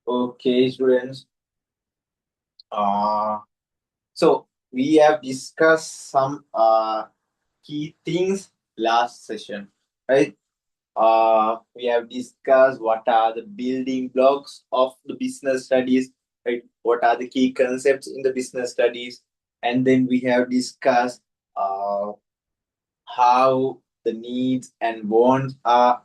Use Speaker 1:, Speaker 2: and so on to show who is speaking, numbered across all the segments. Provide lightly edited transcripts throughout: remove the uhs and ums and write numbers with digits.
Speaker 1: Okay, students. Uh, so we have discussed some key things last session, right? We have discussed what are the building blocks of the business studies, right? What are the key concepts in the business studies, and then we have discussed how the needs and wants are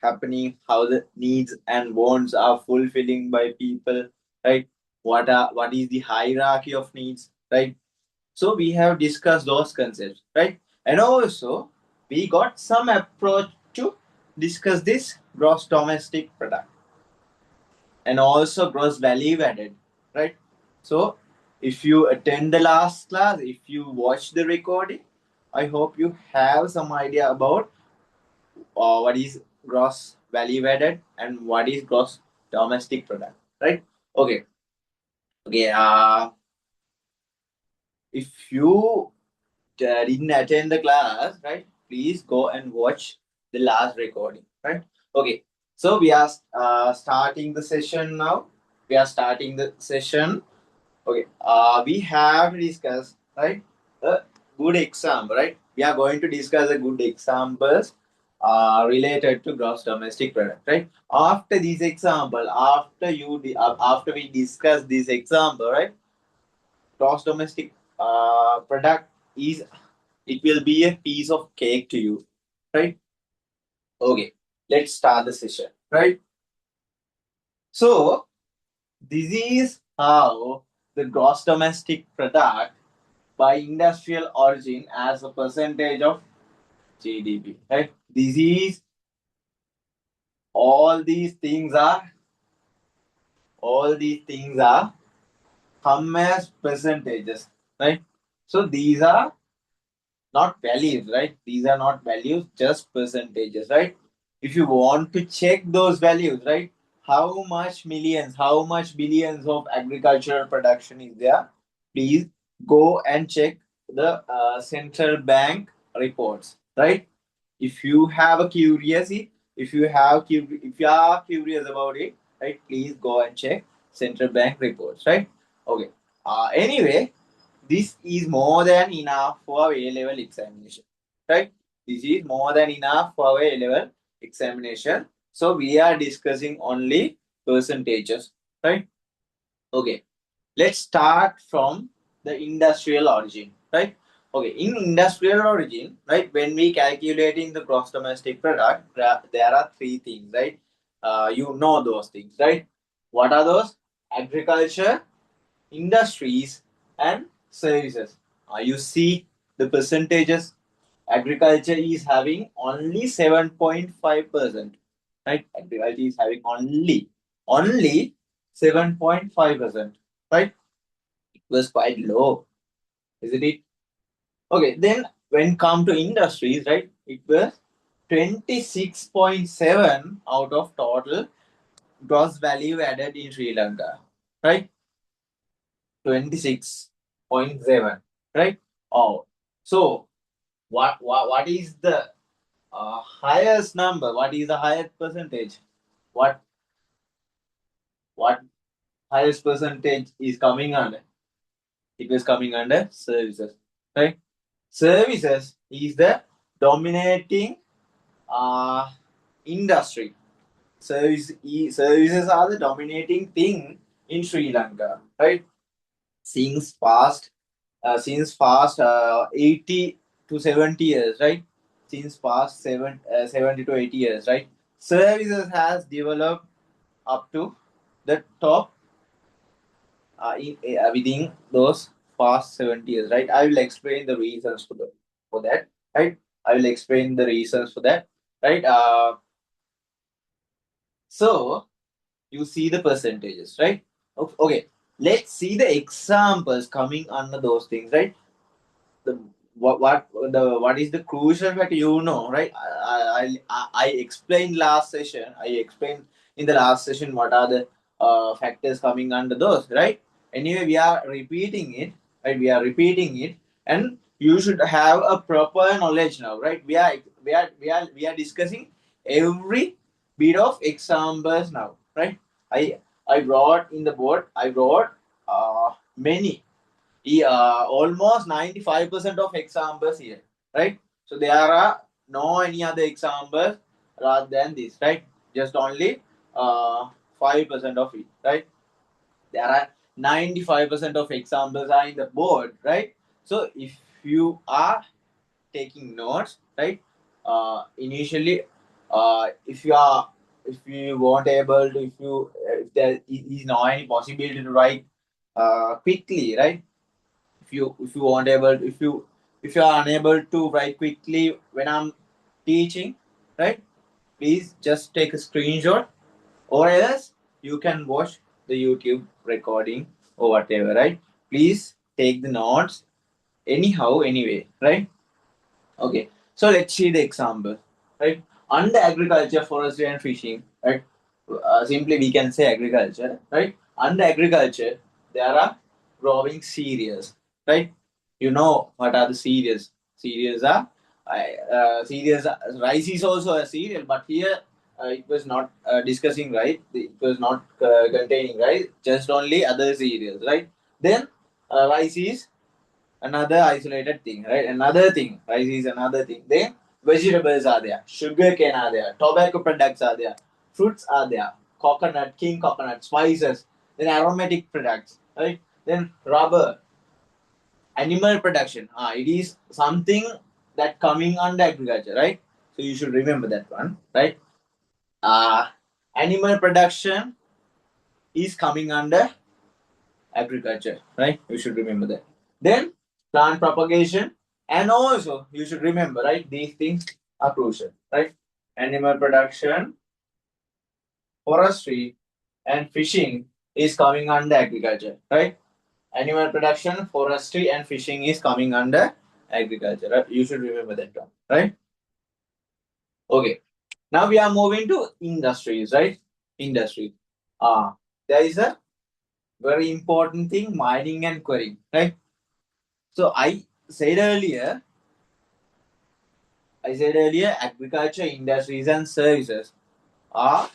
Speaker 1: happening, how the needs and wants are fulfilling by people, right? What is the hierarchy of needs, right? So we have discussed those concepts, right? And also we got some approach to discuss this gross domestic product and also gross value added, right? So if you attend the last class, if you watch the recording, I hope you have some idea about what is gross value added and what is gross domestic product, right? Okay. Okay. If you didn't attend the class, right, please go and watch the last recording, right? Okay. So we are starting the session now. We are starting the session. Okay. We have discussed, right, a good example, right? We are going to discuss a good examples related to gross domestic product, right? After this example, after we discuss this example, right, gross domestic product is it will be a piece of cake to you, right? Okay, let's start the session, right? So this is how the gross domestic product by industrial origin as a percentage of GDP, right? This is all these things are all these things are come as percentages, right? So these are not values, right? These are not values, just percentages, right? If you want to check those values, right? How much millions, how much billions of agricultural production is there? Please go and check the central bank reports, right? If you have a curiosity, if you are curious about it, right? Please go and check central bank reports, right? Okay. Anyway, this is more than enough for A level examination, right? This is more than enough for A level examination. So we are discussing only percentages, right? Okay, let's start from the industrial origin, right? Okay, in industrial origin, right, when we calculating the gross domestic product, there are three things, right? You know those things, right? What are those? Agriculture, industries, and services. You see the percentages. Agriculture is having only 7.5%, right? Agriculture is having only 7.5%, right? It was quite low, isn't it? Okay, then when come to industries, right, it was 26.7 out of total gross value added in Sri Lanka, right? 26.7, right? Oh, so what is the highest number? What is the highest percentage? What what highest percentage is coming under? It was coming under services, right? Services is the dominating uh, industry. Services are the dominating thing in Sri Lanka, right? Since past 80 to 70 years, right? Since past 70 to 80 years, right? Services has developed up to the top within those past 70 years, right? I will explain the reasons for that, right? I will explain the reasons for that, right? So you see the percentages, right? Okay, let's see the examples coming under those things, right? The what is the crucial factor, you know, right? I explained last session. I explained in the last session what are the factors coming under those, right? Anyway, we are repeating it, right? We are repeating it, and you should have a proper knowledge now, right? We are discussing every bit of examples now, right? I brought in the board. I brought many, almost 95% of examples here, right? So there are no any other examples rather than this, right? Just only 5% of it, right? There are 95% of examples are in the board, right? So if you are taking notes, right? Initially, if you are, if you weren't able to, if there is no any possibility to write quickly, right? If you weren't able, if you are unable to write quickly when I'm teaching, right? Please just take a screenshot, or else you can watch the YouTube recording or whatever, right? Please take the notes anyhow, anyway, right? Okay, so let's see the example, right? Under agriculture, forestry, and fishing, right? Simply we can say agriculture, right? Under agriculture, there are growing cereals, right? You know what are the cereals? Cereals are, cereals. Rice is also a cereal, but here it was not discussing, right? It was not containing, right? Just only other cereals, right? Then rice is another isolated thing, right? Another thing, rice is another thing. Then vegetables are there, sugar cane are there, tobacco products are there, fruits are there, coconut, king coconut, spices, then aromatic products, right? Then rubber, animal production. It is something that coming under agriculture, right? So you should remember that one, right? Uh, Animal production is coming under agriculture, right? You should remember that. Then plant propagation, and also you should remember, right? These things are crucial, right? Animal production, forestry, and fishing is coming under agriculture, right? Animal production, forestry, and fishing is coming under agriculture, right? You should remember that one, right? Okay. Now we are moving to industries, right? Industry. There is a very important thing, mining and quarrying, right? So I said earlier, agriculture, industries, and services are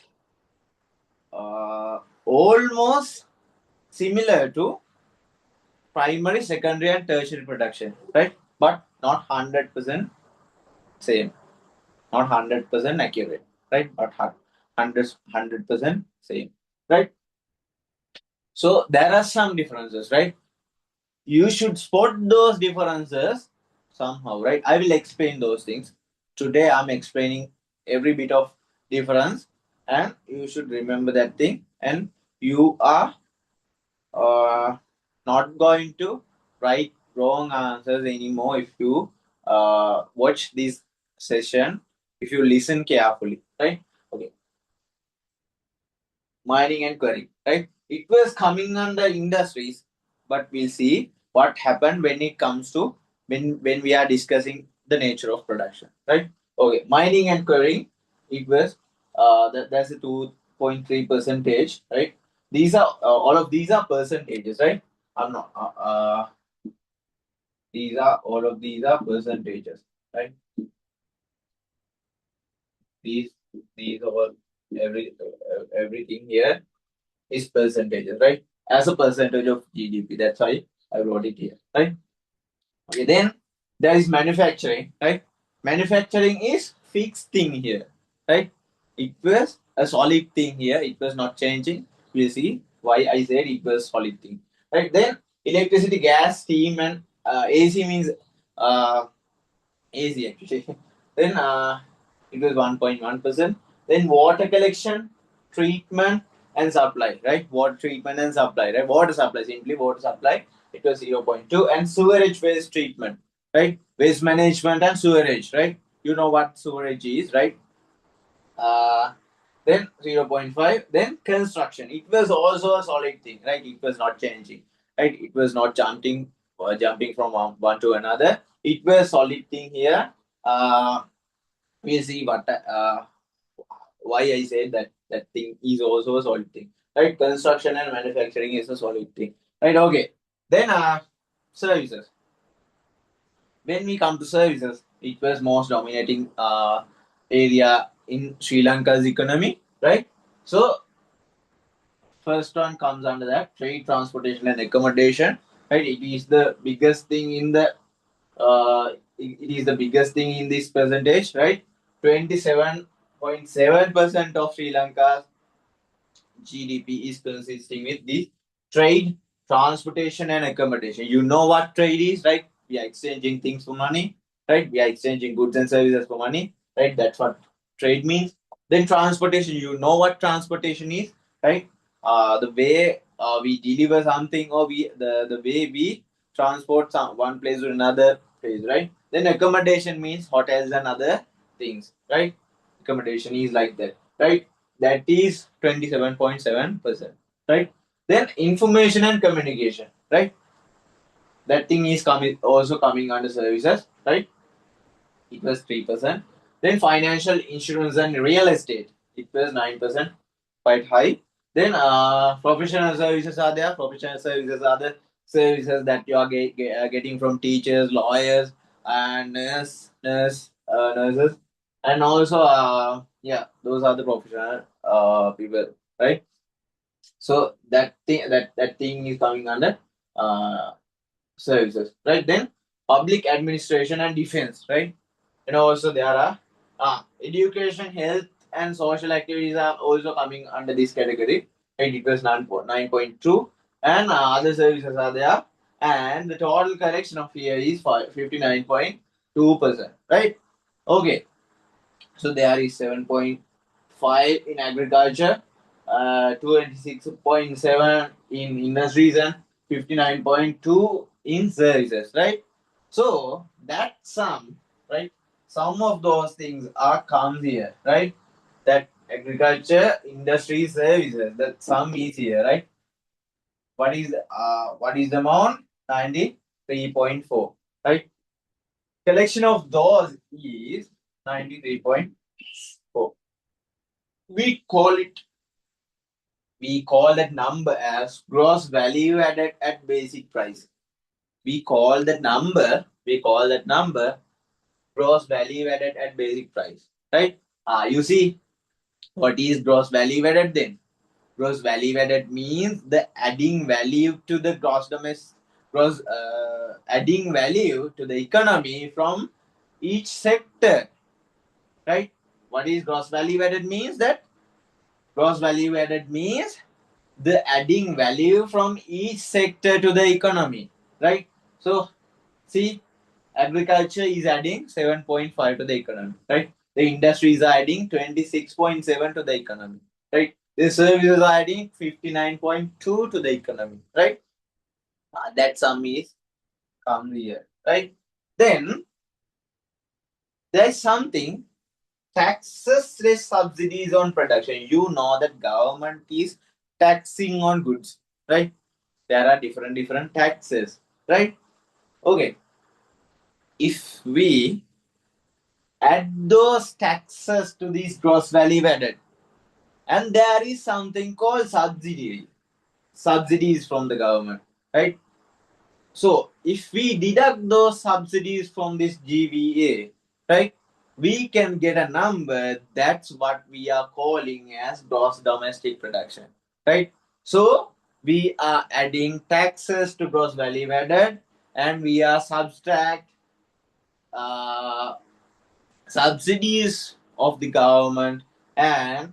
Speaker 1: almost similar to primary, secondary, and tertiary production, right? But not 100% same, not 100% accurate, right? But 100% same, right? So there are some differences, right? You should spot those differences somehow, right? I will explain those things. Today I'm explaining every bit of difference, and you should remember that thing, and you are uh, not going to write wrong answers anymore if you watch this session, if you listen carefully, right? Okay. Mining and quarrying, right? It was coming under industries, but we'll see what happened when it comes to when we are discussing the nature of production, right? Okay, mining and quarrying, it was that's a 2.3 percentage, right? These are all of these are percentages, right? I'm not. These are all of these are percentages, right? These these all everything here is percentages, right? As a percentage of GDP. That's why I wrote it here, right? Okay, then there is manufacturing, right? Manufacturing is fixed thing here, right? It was a solid thing here. It was not changing. We'll see why I said it was solid thing, right? Then electricity, gas, steam, and AC means uh, AC actually. Then it was 1.1%. Then water collection, treatment, and supply, right? Water treatment and supply, right? Water supply, simply water supply, it was 0.2. And sewerage waste treatment, right? Waste management and sewerage, right? You know what sewerage is, right? Uh, then 0.5. Then construction, it was also a solid thing, right? It was not changing, right? It was not jumping from one to another. It was solid thing here. We'll see what why I said that that thing is also a solid thing, right? Construction and manufacturing is a solid thing, right? Okay. Then services. When we come to services, it was most dominating area in Sri Lanka's economy, right? So first one comes under that trade, transportation, and accommodation. Right, it is the biggest thing in the it is the biggest thing in this percentage. Right, 27.7% of Sri Lanka's GDP is consisting with this trade, transportation, and accommodation. You know what trade is, right? We are exchanging things for money, right? We are exchanging goods and services for money, right? That's what trade means. Then transportation, you know what transportation is, right? The way we deliver something, or the way we transport one place to another place, right? Then accommodation means hotels and other things, right? Accommodation is like that, right? That is 27.7%, right? Then information and communication, right? That thing is coming under services, right? It was 3%. Then financial, insurance, and real estate, it was 9%, quite high. Then professional services are there. Professional services are the services that you are getting from teachers, lawyers, and nurses, and also those are the professional people, right? So that thing is coming under uh, services, right? Then public administration and defense, right? And also there are education, health, and social activities are also coming under this category. Right? It was 9.2, and other services are there. And the total collection of here is 59.2%. Right? Okay. So there is 7.5 in agriculture, 26.7 in industries, and 59.2 in services, right? So that sum, right? Some of those things are comes here, right? That agriculture, industry, services, that sum is here, right? What is the amount? 93.4, right? Collection of those is 93.4. We call it we call that number as gross value added at basic price. We call that number gross value added at basic price. Right? You see what is gross value added then? Gross value added means the adding value to the gross adding value to the economy from each sector. Right? What is gross value added means? That gross value added means the adding value from each sector to the economy, right? So, see, agriculture is adding 7.5 to the economy, right? The industries are adding 26.7 to the economy, right? The services are adding 59.2 to the economy, right? That sum is come here, right? Then there's something taxes less subsidies on production. You know that government is taxing on goods, right? There are different taxes, right? Okay, if we add those taxes to these gross value added, and there is something called subsidies from the government, right? So if we deduct those subsidies from this GVA, right, we can get a number. That's what we are calling as gross domestic production, right? So we are adding taxes to gross value added, and we are subtract uh, subsidies of the government, and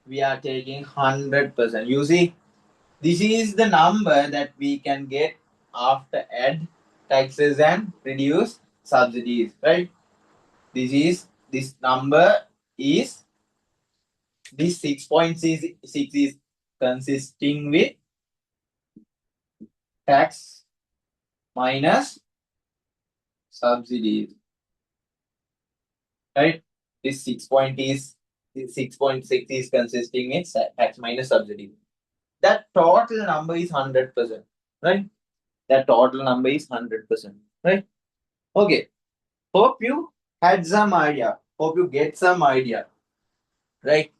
Speaker 1: we are taking 100%. You see, this is the number that we can get after add taxes and reduce subsidies, right? This number is this 6.6 is consisting with tax minus subsidies, right? This 6.6 is consisting with tax minus subsidies. That total number is 100%, right? That total number is 100%, right? Okay. Hope you had some idea. Hope you get some idea, right?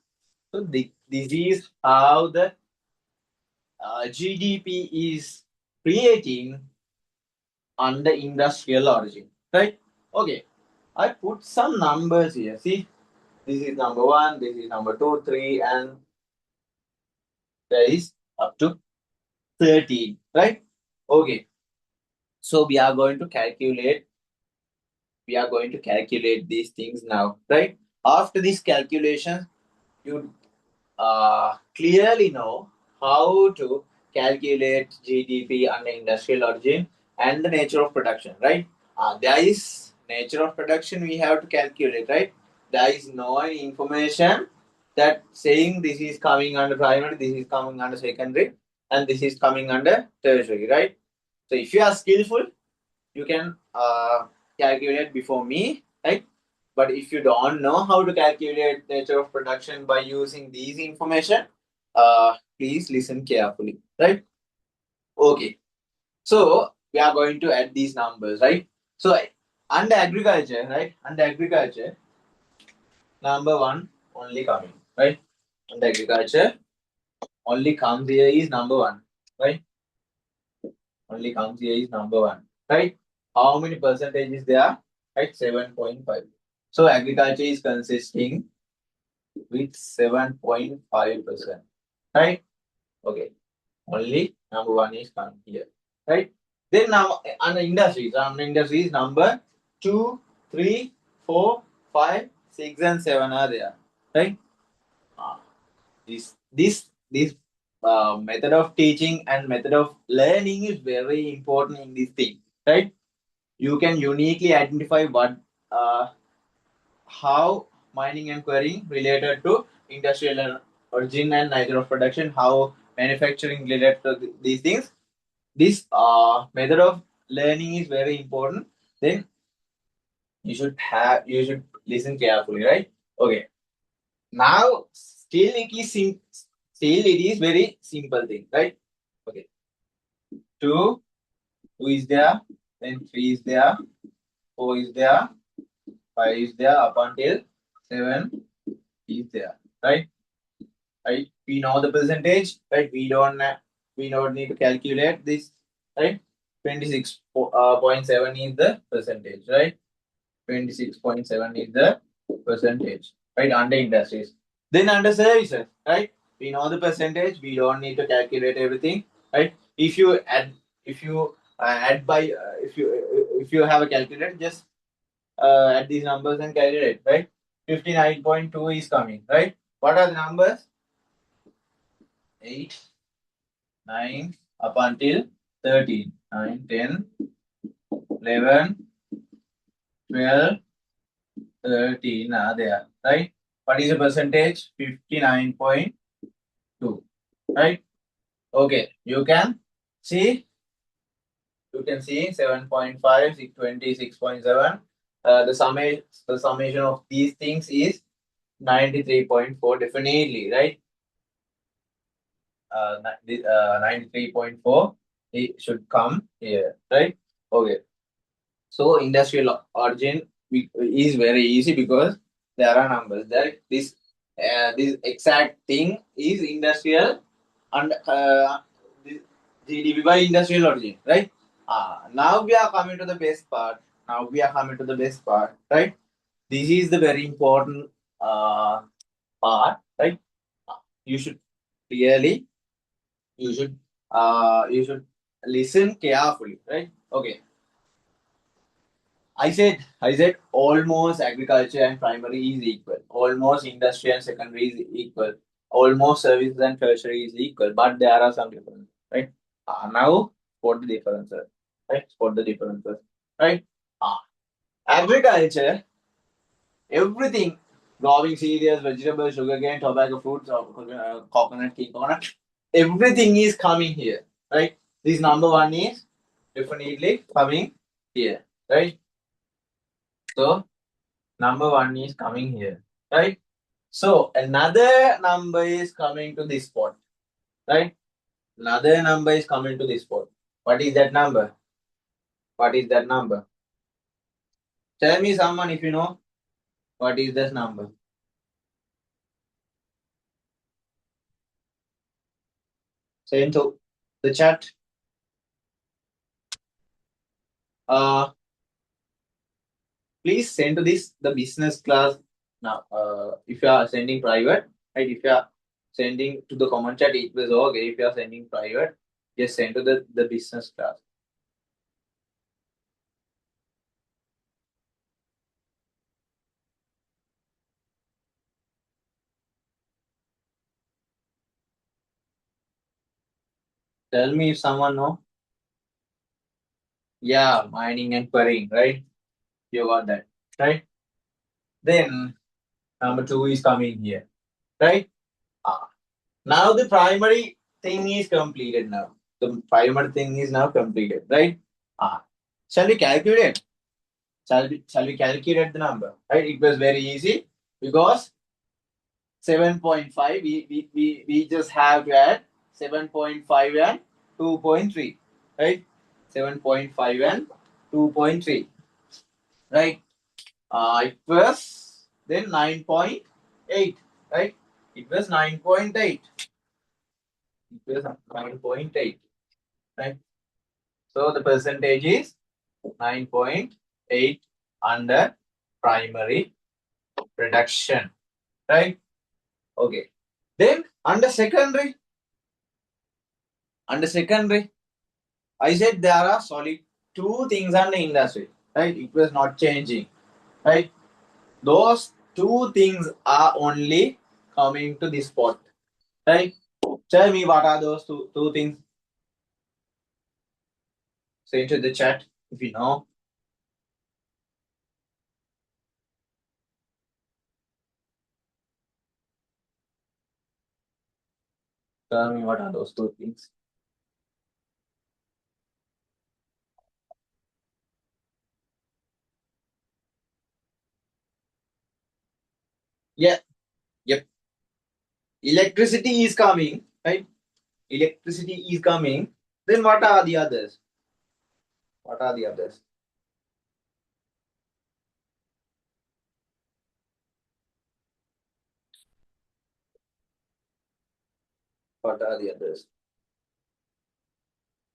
Speaker 1: So this is how the GDP is creating under industrial origin, right? Okay. I put some numbers here. See, this is number one, this is number two, three, and there is up to 13, right? Okay. So we are going to calculate these things now, right? After these calculations, you clearly know how to calculate GDP under industrial origin and the nature of production, right? There is nature of production we have to calculate, right? There is no information that saying this is coming under primary, this is coming under secondary, and this is coming under tertiary, right? So if you are skillful, you can calculate before me, right? But if you don't know how to calculate nature of production by using these information, please listen carefully, right? Okay. So we are going to add these numbers, right? So under agriculture, right? Under agriculture, number one only coming, right? Under agriculture, only comes here is number one, right? Only comes here is number one, right? How many percentage is there? Right, 7.5. So agriculture is consisting with 7.5%, right? Okay, only number one is coming here, right? Then now under industries number 2, 3, 4, 5, 6, and 7 are there, right? Ah, this method of teaching and method of learning is very important in this thing, right? You can uniquely identify what how mining and quarrying related to industrial origin and nature of production, how manufacturing related to these things. This method of learning is very important. Then you should listen carefully, right? Okay. Now still it is very simple thing, right? Okay. Two, two is there, then three is there, four is there, five is there up until seven is there, right? Right? We know the percentage, right? We don't need to calculate this, right? 26.7 is the percentage, right? 26.7 is the percentage, right? Under industries. Then under services, right? We know the percentage. We don't need to calculate everything, right? If you add by, if you have a calculator, just add these numbers and calculate, right? 59.2 is coming, right? What are the numbers? 8, 9 up until 13. 9, 10, 11, 12, 13 are there, right? What is the percentage? 59.2, right? Okay, you can see 7.5, 26.7. The summation of these things is 93.4, definitely, right? 93.4, it should come here, right? Okay. So industrial origin is very easy because there are numbers. That this exact thing is industrial and this GDP by industrial origin, right? Now we are coming to the best part. Right? This is the very important part, right? You should clearly, you should listen carefully, right? Okay. I said almost agriculture and primary is equal. Almost industry and secondary is equal. Almost services and tertiary is equal. But there are some differences, right? Now spot the differences, right? Spot the differences, right? Uh, agriculture, everything, growing cereals, vegetables, sugarcane, tobacco, fruits, coconut, tea, coconut, everything is coming here, right? This number one is definitely coming here, right? So number one is coming here, right? So another number is coming to this spot, right? Another number is coming to this spot. What is that number? What is that number? Tell me someone if you know what is this number. Send to the chat. Uh, please send to this the business class now. If you are sending private, right? If you are sending to the comment chat, it was okay. If you are sending private, just send to the business class. Tell me if someone know. Yeah, mining and querying, right? You got that, right? Then number two is coming here, right? Ah. Now the primary thing is completed now. The primary thing is now completed, right? Ah. Shall we calculate? Shall we calculate the number? Right? It was very easy because 7.5 we just have to add 7.5 and 2.3, right? 7.5 and 2.3, right? It was then 9.8, right? It was 9.8. It was 9.8, right? So the percentage is 9.8 under primary reduction, right? Okay. Then under secondary, I said there are solely two things under industry, right? It was not changing, right? Those two things are only coming to this spot, right? Tell me what are those two things? Say into the chat if you know. Tell me what are those two things. Yeah, yep. Electricity is coming, right? Electricity is coming. Then what are the others? What are the others? What are the others?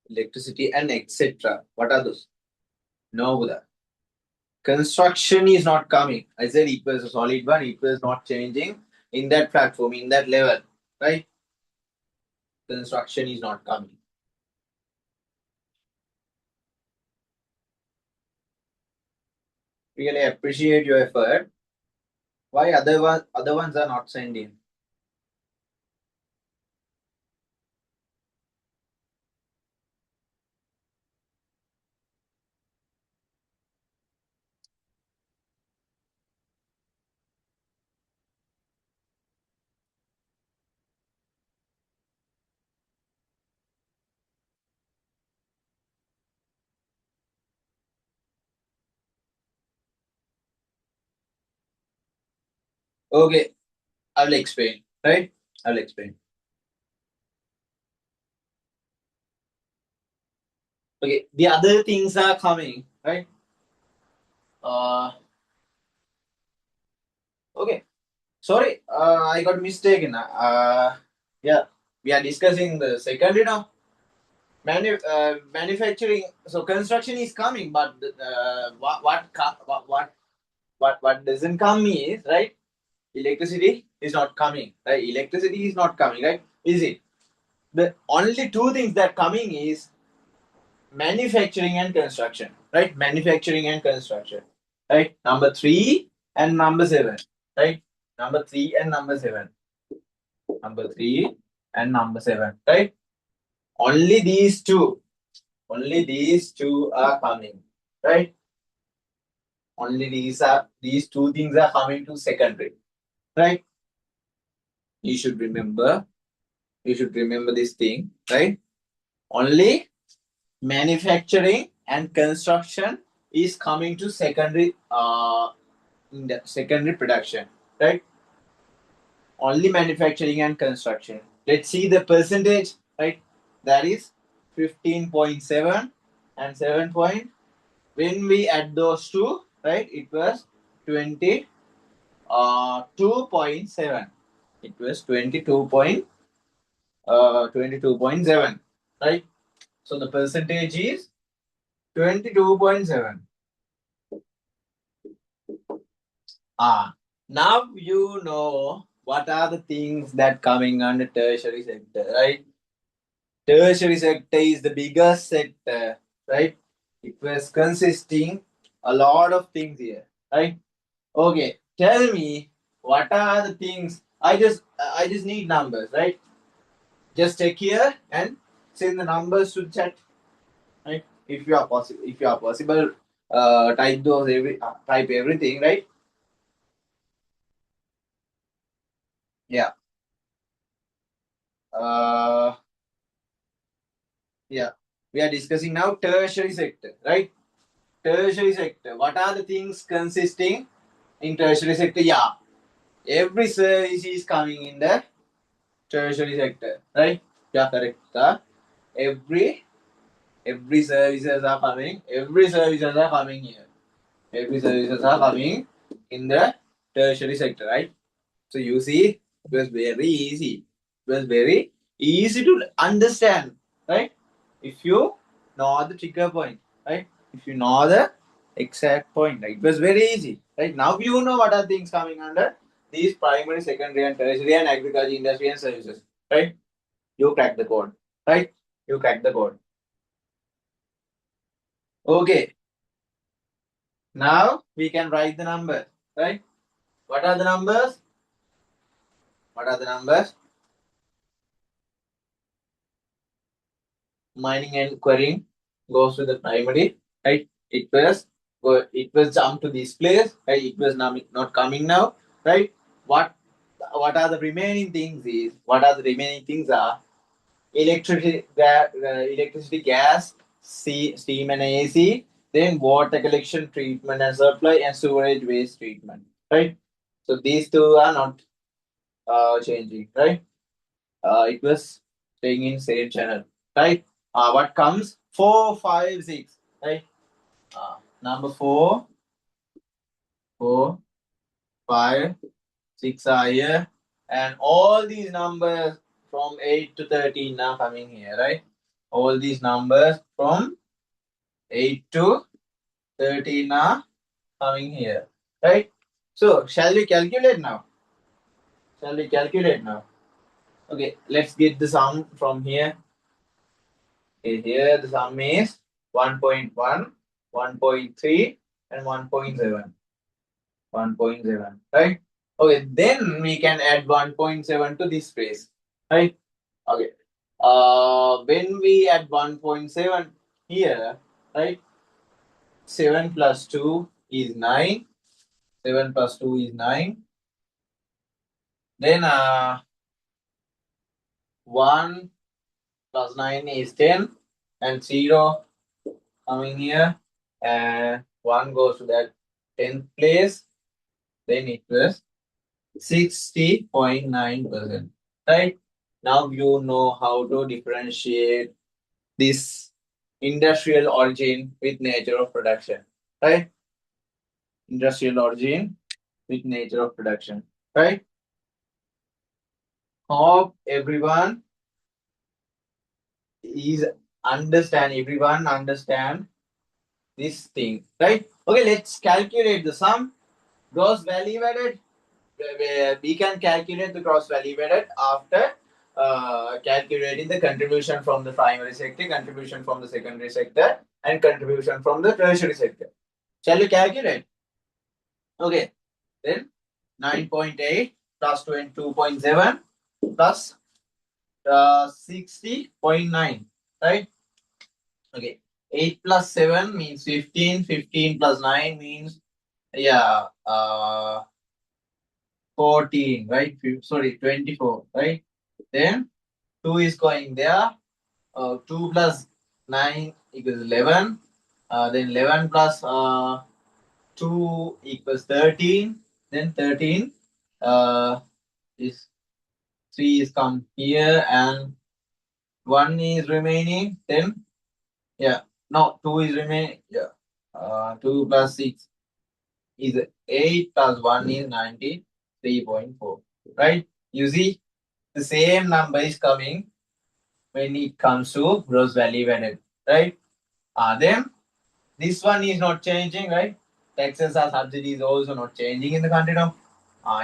Speaker 1: Electricity and etc. What are those? No, Buddha. Construction is not coming. I said it was a solid one. It was not changing in that platform, in that level, right? Construction is not coming. Really appreciate your effort. Why other ones are not sending? Okay, I'll explain. Right? I'll explain. Okay, the other things are coming, right? Okay. Sorry, I got mistaken. Yeah, we are discussing the secondary now. Manufacturing. So construction is coming, but what doesn't come is right. Electricity is not coming. Right. Electricity is not coming. Right. Is it? The only two things that coming is manufacturing and construction. Right. Manufacturing and construction. Right. Number three and number seven. Right. Number three and number seven. Number three and number seven. Right. Only these two. Only these two are coming. Right. Only these two things are coming to secondary, right? You should remember. You should remember this thing, right? Only manufacturing and construction is coming to secondary in the secondary production, right? Only manufacturing and construction. Let's see the percentage, right? That is 15.7 and 7 point. When we add those two, right, it was 2.7. It was 22.7, right? So the percentage is 22.7. Now you know what are the things that coming under tertiary sector, right? Tertiary sector is the biggest sector, right? It was consisting a lot of things here, right? Okay, tell me what are the things. I just need numbers, right? Just check here and send the numbers to chat, right? If you are possible, type everything, right? Yeah. Uh, yeah. We are discussing now tertiary sector, right? Tertiary sector. What are the things consisting in tertiary sector? Yeah. Every service is coming in the tertiary sector, right? Yeah, correct. Every services are coming. Every services are coming here. Every services are coming in the tertiary sector, right? So you see, it was very easy. It was very easy to understand, right? If you know the trigger point, right? If you know the exact point, right? It was very easy, right? Now you know what are things coming under these primary, secondary, and tertiary, and agriculture, industry, and services, right? You crack the code, right? You crack the code. Okay, now we can write the numbers, right? What are the numbers? What are the numbers? Mining and quarrying goes to the primary, right? It was jump to this place, right? It was not coming now, right? What what are the remaining things is what are the remaining things are electricity, gas, steam and AC, then water collection, treatment and supply, and sewerage waste treatment, right? So these two are not changing, right? It was staying in same channel, right? What comes? 4, 5, 6, right? Number 4, 4, 5, 6 are here, and all these numbers from 8 to 13 are coming here, right? All these numbers from 8 to 13 are coming here, right? So, shall we calculate now? Shall we calculate now? Okay, let's get the sum from here. Okay, here the sum is 1.1, 1.3, and 1.7. 1.7, right? Okay, then we can add 1.7 to this place, right? Okay. When we add 1.7 here, right? 7 plus 2 is 9. 7 plus 2 is 9. Then 1 plus 9 is 10. And 0 coming here. And 1 goes to that 10th place. Then it was 60.9%. Right? Now you know how to differentiate this industrial origin with nature of production. Right? Industrial origin with nature of production. Right? Hope everyone understand this thing. Right? Okay, let's calculate the sum. Gross value added. We can calculate the gross value added after calculating the contribution from the primary sector, contribution from the secondary sector, and contribution from the tertiary sector. Shall we calculate? Okay, then 9.8 plus 22.7 plus 60.9, right? Okay, 8 plus 7 means 15, 15 plus 9 means, yeah, 14, right? Sorry, 24, right? Then 2 is going there. 2 plus 9 equals 11. Then 11 plus 2 equals 13. Then 13 is 3 is come here and 1 is remaining. Then, yeah, no, 2 is remaining. Yeah, 2 plus 6 is 8 plus 1 is 93.4. Right? You see, the same number is coming when it comes to gross value added. Right? Then this one is not changing, right? Taxes or subsidies also not changing in the country now.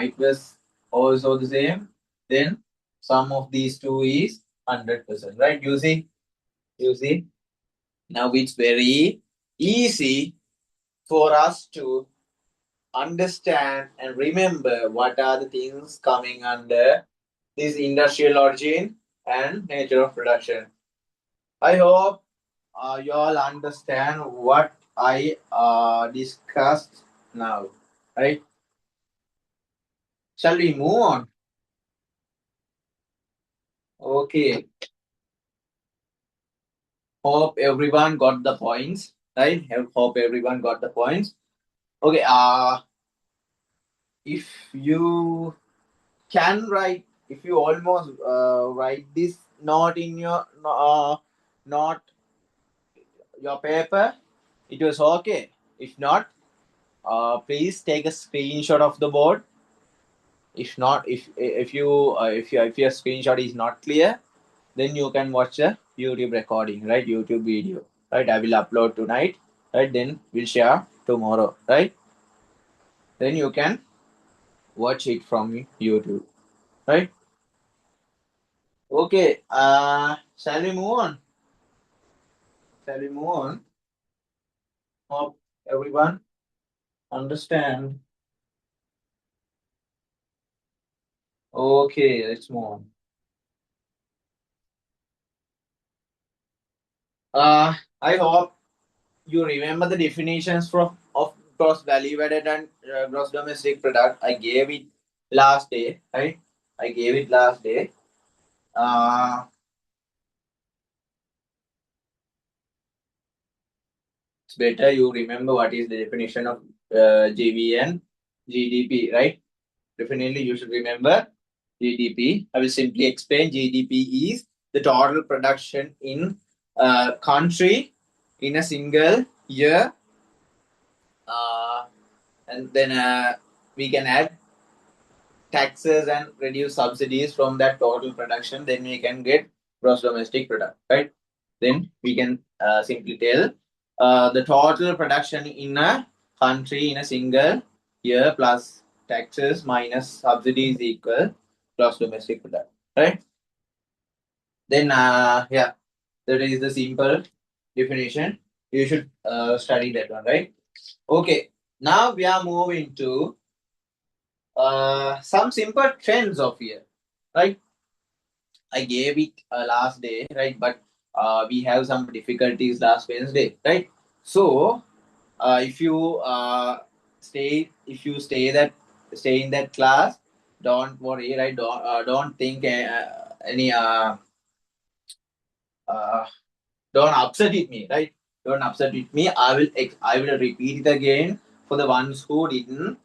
Speaker 1: It was also the same. Then sum of these two is 100%, right? You see. Now it's very easy for us to understand and remember what are the things coming under this industrial origin and nature of production. I hope you all understand what I discussed now, right? Shall we move on? Okay. Hope everyone got the points, right? Hope everyone got the points. Okay. If you can write, if you almost write this not in your not your paper, it was okay. If not, please take a screenshot of the board. If not, if your screenshot is not clear, then you can watch a YouTube recording, right? YouTube video, right? I will upload tonight, right? Then we'll share tomorrow, right? Then you can watch it from YouTube, right? Okay. Shall we move on? Shall we move on? Hope everyone understand. Okay, let's move on. I hope you remember the definitions of gross value added and gross domestic product. I gave it last day, right? I gave it last day. It's better you remember what is the definition of GV and GDP, right? Definitely you should remember GDP. I will simply explain. GDP is the total production in a country in a single year, uh, and then we can add taxes and reduce subsidies from that total production. Then we can get gross domestic product, right? Then we can simply tell the total production in a country in a single year plus taxes minus subsidies equal gross domestic product, right? Then yeah, that is the simple definition. You should study that one, right? Okay, now we are moving to some simple trends of here, right? I gave it last day, right? But we have some difficulties last Wednesday, right? So if you if you stay in that class, don't worry, right? Don't think any uh, don't upset with me, right? Don't upset with me. I will repeat it again for the ones who didn't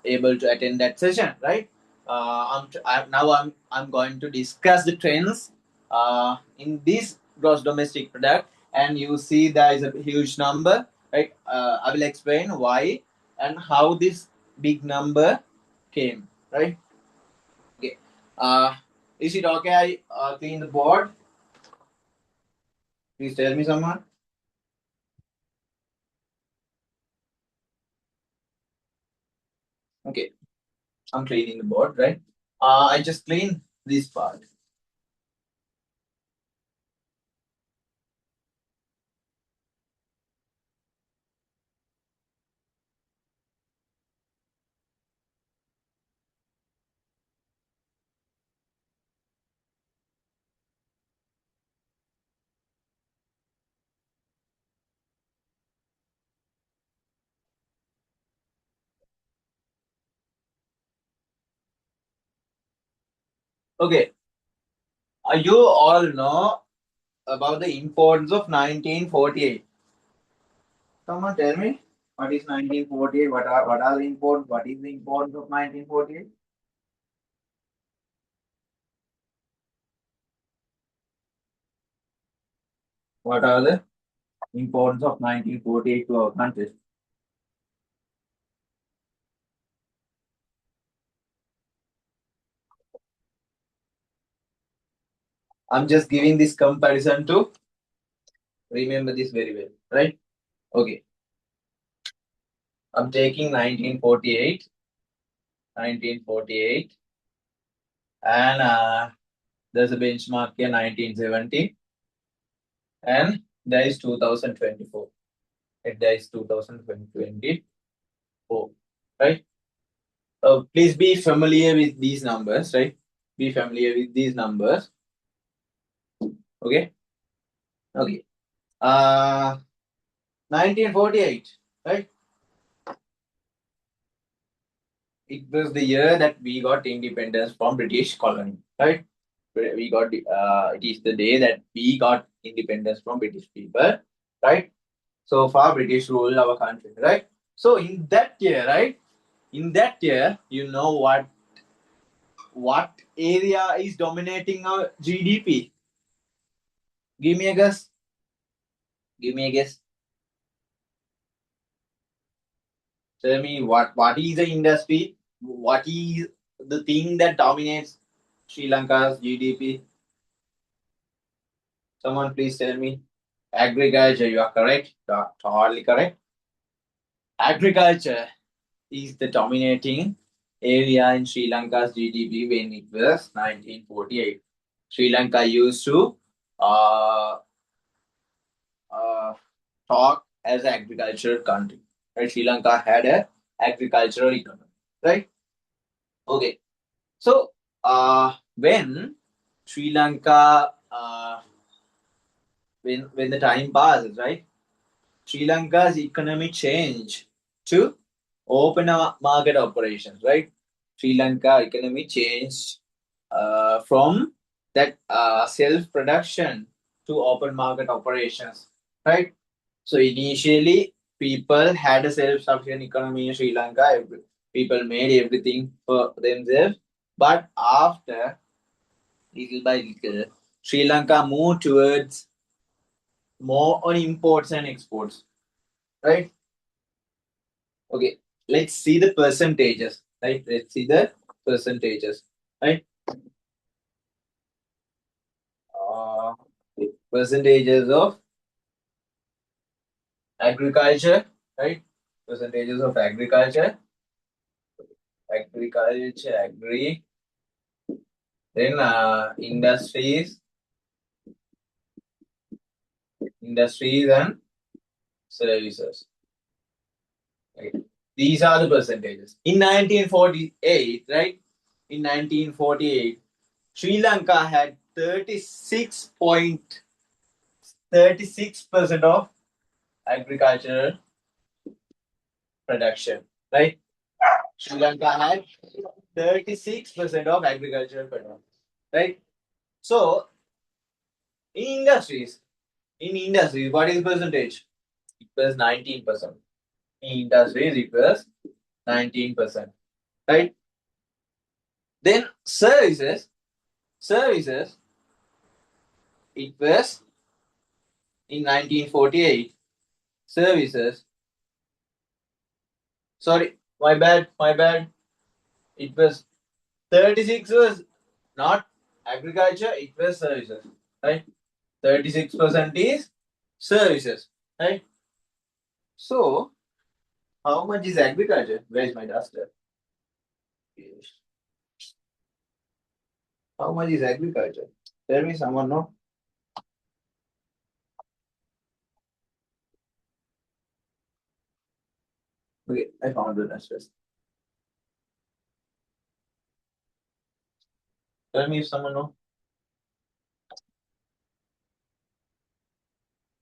Speaker 1: able to attend that session, right? I'm going to discuss the trends in this gross domestic product, and you see there is a huge number, right? I will explain why and how this big number came, right? Okay. Is it okay? I clean the board. Please tell me, someone. Okay. I'm cleaning the board, right? I just clean this part. Okay. You all know about the importance of 1948. Someone tell me what is 1948? What are the importance? What is the importance of 1948? What are the importance of 1948 to our country? I'm just giving this comparison to remember this very well, right? Okay. I'm taking 1948. 1948 And there's a benchmark here 1970, and there is 2024. And there is 2024, right? Please be familiar with these numbers, right? Be familiar with these numbers. Okay. Okay. 1948, right? It was the year that we got independence from British colony, right? We got it is the day that we got independence from British people, right? So far, British ruled our country, right? So in that year, right? In that year, you know what area is dominating our GDP? Give me a guess. Give me a guess. Tell me what is the industry? What is the thing that dominates Sri Lanka's GDP? Someone please tell me. Agriculture, you are correct. You are totally correct. Agriculture is the dominating area in Sri Lanka's GDP when it was 1948. Sri Lanka used to uh, uh, talk as an agricultural country. Right? Sri Lanka had a agricultural economy. Right? Okay. So when Sri Lanka when the time passes, right? Sri Lanka's economy changed to open market operations, right? Sri Lanka economy changed from that self production to open market operations, right? So initially, people had a self sufficient economy in Sri Lanka. People made everything for themselves, but after little by little, Sri Lanka moved towards more on imports and exports, right? Okay, let's see the percentages, right? Let's see the percentages, right? Uh, Percentages of agriculture, right? Percentages of agriculture, agri, then industries and services. Right? These are the percentages. In 1948, right? In 1948, Sri Lanka had 36% of agricultural production, right? Sri Lanka had 36% of agricultural production, right? So in industries, what is percentage? It was 19%. In industries, it was 19%, right? Then services, it was in 1948. Services, sorry, my bad. It was 36 was not agriculture, it was services, right? 36% is services, right? So, how much is agriculture? Where is my duster? Yes. How much is agriculture? Tell me, someone know? Okay, I found the duster. Tell me if someone know.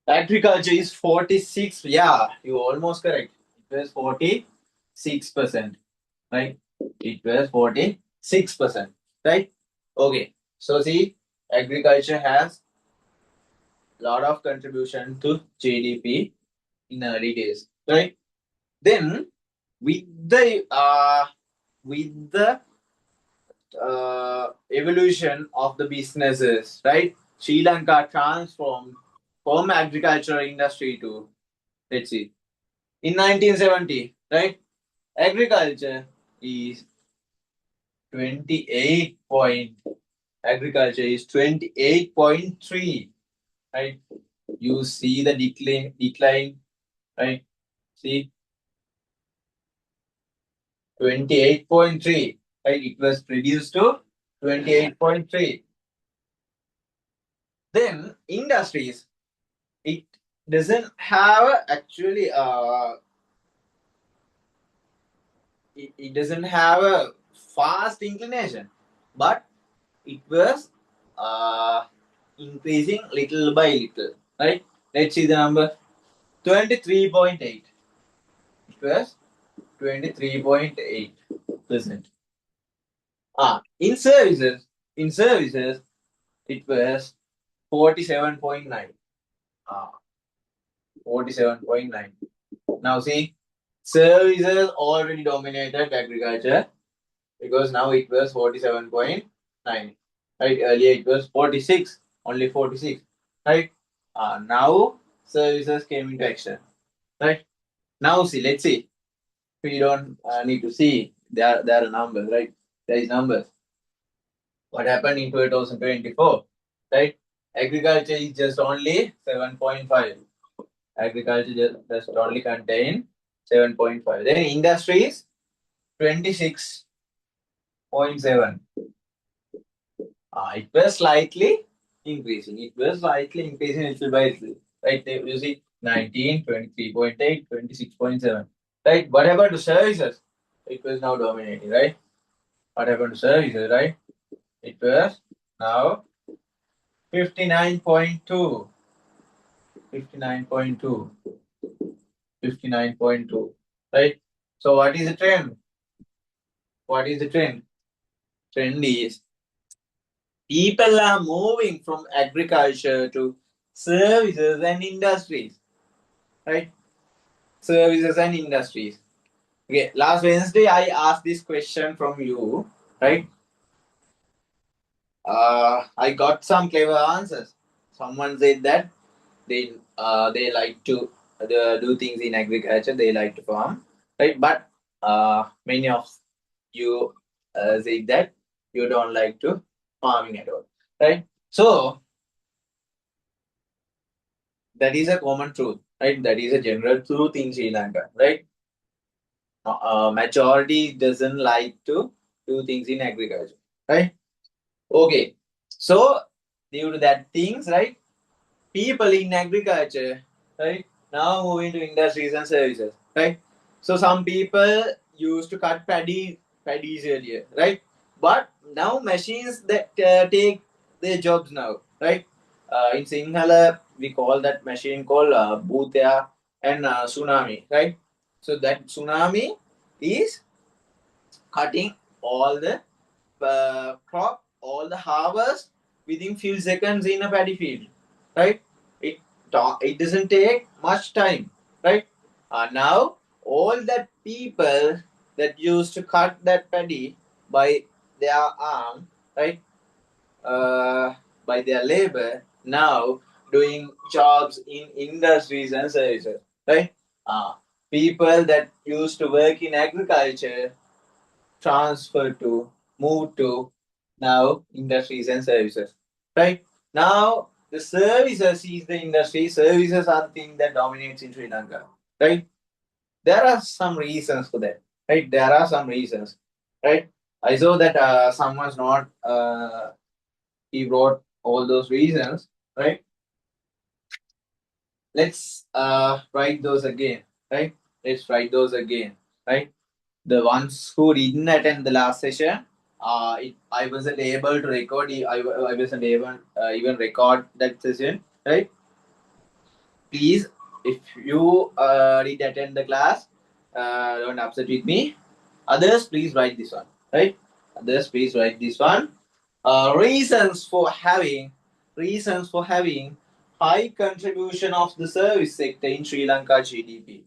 Speaker 1: Agriculture is 46. Yeah, you almost correct. It was 46%, right? It was 46%, right? Okay. So see, agriculture has a lot of contribution to GDP in early days, right? Then with the evolution of the businesses, right? Sri Lanka transformed from agricultural industry to, let's see, in 1970, right? Agriculture is 28 point. Agriculture is 28.3, right? You see the decline, right? See 28.3, right? It was reduced to 28.3. Then industries, it doesn't have actually it doesn't have a fast inclination, but it was uh, increasing little by little, right? Let's see the number 23.8. It was 23.8%. In services, it was 47.9. Ah, 47.9. Now see, services already dominated agriculture because now it was 47.9. Right? Earlier it was 46, only 46. Right? Now services came into action. Right? Now see, let's see. We don't need to see. There are numbers, right? There is numbers. What happened in 2024? Right? Agriculture is just only 7.5. Agriculture just only contain 7.5. Then industries 26.7. It was slightly increasing. It was slightly increasing little by little. Right? You see 19, 23.8, 26.7. Right? What happened to services? It was now dominating, right? What happened to services, right? It was now 59.2. 59.2. 59.2. Right? So what is the trend? What is the trend? Trend is people are moving from agriculture to services and industries, right? Services and industries. Okay, last Wednesday I asked this question from you, right? I got some clever answers. Someone said that they like to do things in agriculture. They like to farm, right? But many of you said that you don't like to farming at all, right? So that is a common truth, right? That is a general truth in Sri Lanka, right? Majority doesn't like to do things in agriculture, right? Okay, so due to that things, right? People in agriculture, right? Now moving to industries and services, right? So some people used to cut paddies earlier, right? But now machines that take their jobs now, right? In Sinhala, we call that machine called Bhutia and Tsunami, right? So that Tsunami is cutting all the crop, all the harvest within few seconds in a paddy field, right? It it doesn't take much time, right? Now all that people that used to cut that paddy by their arm, right? Uh, by their labor, now doing jobs in industries and services, right? People that used to work in agriculture transfer to, move to now industries and services. Right? Now the services is the industry. Services are the thing that dominates in Sri Lanka. Right? There are some reasons for that. Right? There are some reasons. Right? I saw that someone's not he wrote all those reasons. Right? Let's write those again. Right? Let's write those again. Right? The ones who didn't attend the last session, I wasn't able to record. I wasn't able even record that session. Right? Please, if you did attend the class, don't upset with me. Others, please write this one. Right? Others, please write this one. Reasons for having high contribution of the service sector in Sri Lanka GDP.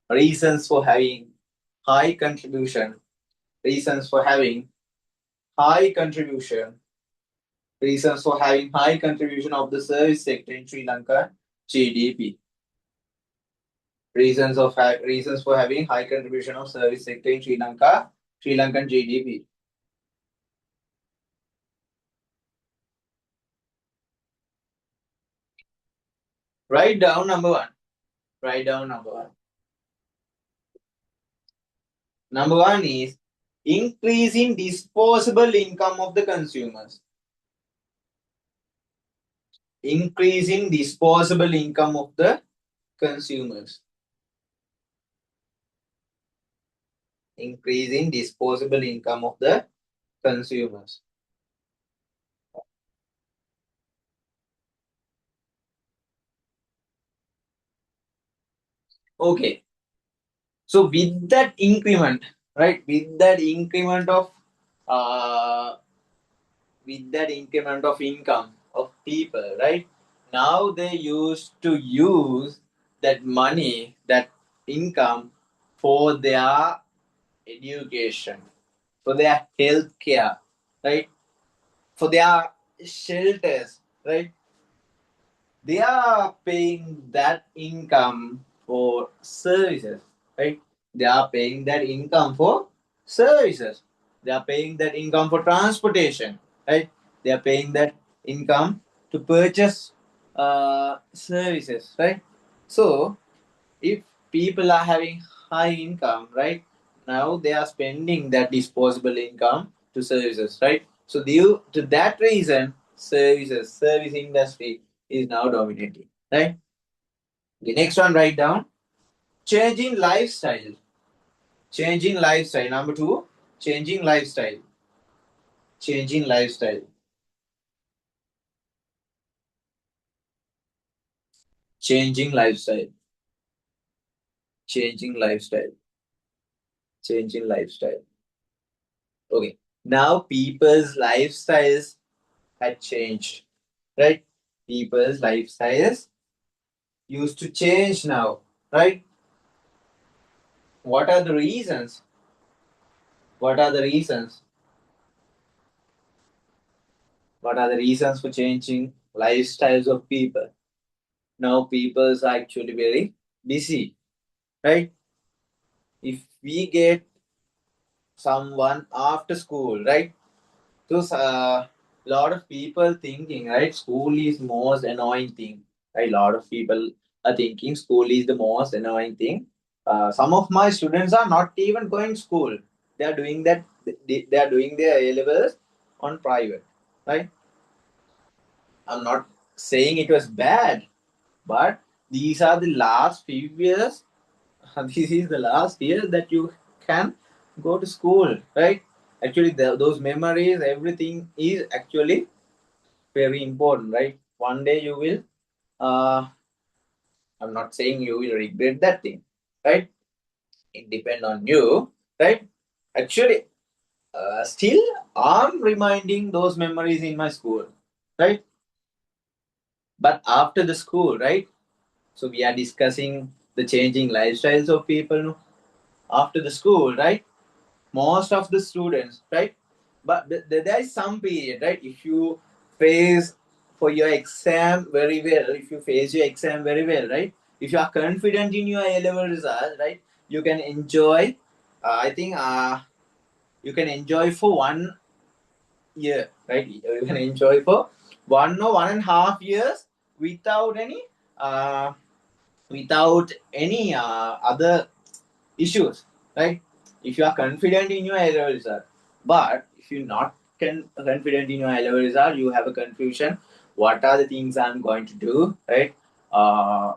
Speaker 1: Reasons for having high contribution. Reasons for having high contribution. Reasons for having high contribution of the service sector in Sri Lanka GDP. Reasons for having high contribution of service sector in Sri Lankan GDP. Write down number one. Write down number one. Number one is Increase in disposable income of the consumers. Increase in disposable income of the consumers. Increase in disposable income of the consumers. Okay. So with that increment, right? Uh, with that increment of income of people, right? Now they used to use that money, that income for their education, for their health care, right? For their shelters, right? They are paying that income for services, right? They are paying that income for services. They are paying that income for transportation, right? They are paying that income to purchase services, right? So if people are having high income, right, now they are spending that disposable income to services, right? So due to that reason, service industry is now dominating, right? The next one, write down changing lifestyle. Changing lifestyle. Number two, changing lifestyle. Changing lifestyle. Changing lifestyle. Changing lifestyle. Changing lifestyle. Okay. Now people's lifestyles had changed, right? People's lifestyles used to change now, right? What are the reasons? What are the reasons? What are the reasons for changing lifestyles of people? Now people are actually very busy, right? If we get someone after school, right? So a lot of people thinking, right, school is most annoying thing. Right? A lot of people are thinking school is the most annoying thing. Some of my students are not even going to school. They are doing that. They are doing their A levels on private. Right? I'm not saying it was bad, but these are the last few years. This is the last year that you can go to school, right? Actually, those memories, everything is actually very important, right? One day you will, I'm not saying you will regret that thing, right? It depends on you, right? Actually, still, I'm reminding those memories in my school, right? But after the school, right? So we are discussing the changing lifestyles of people, no? After the school, right? Most of the students, right? But there is some period, right? If you face for your exam very well, if you face your exam very well, right? If you are confident in your A level result, right? You can enjoy. I think you can enjoy for 1 year, right? You can enjoy for 1 or 1.5 years without any uh, other issues, right? If you are confident in your A level result, but if you're not confident in your A level result, you have a confusion. What are the things I'm going to do, right? Uh,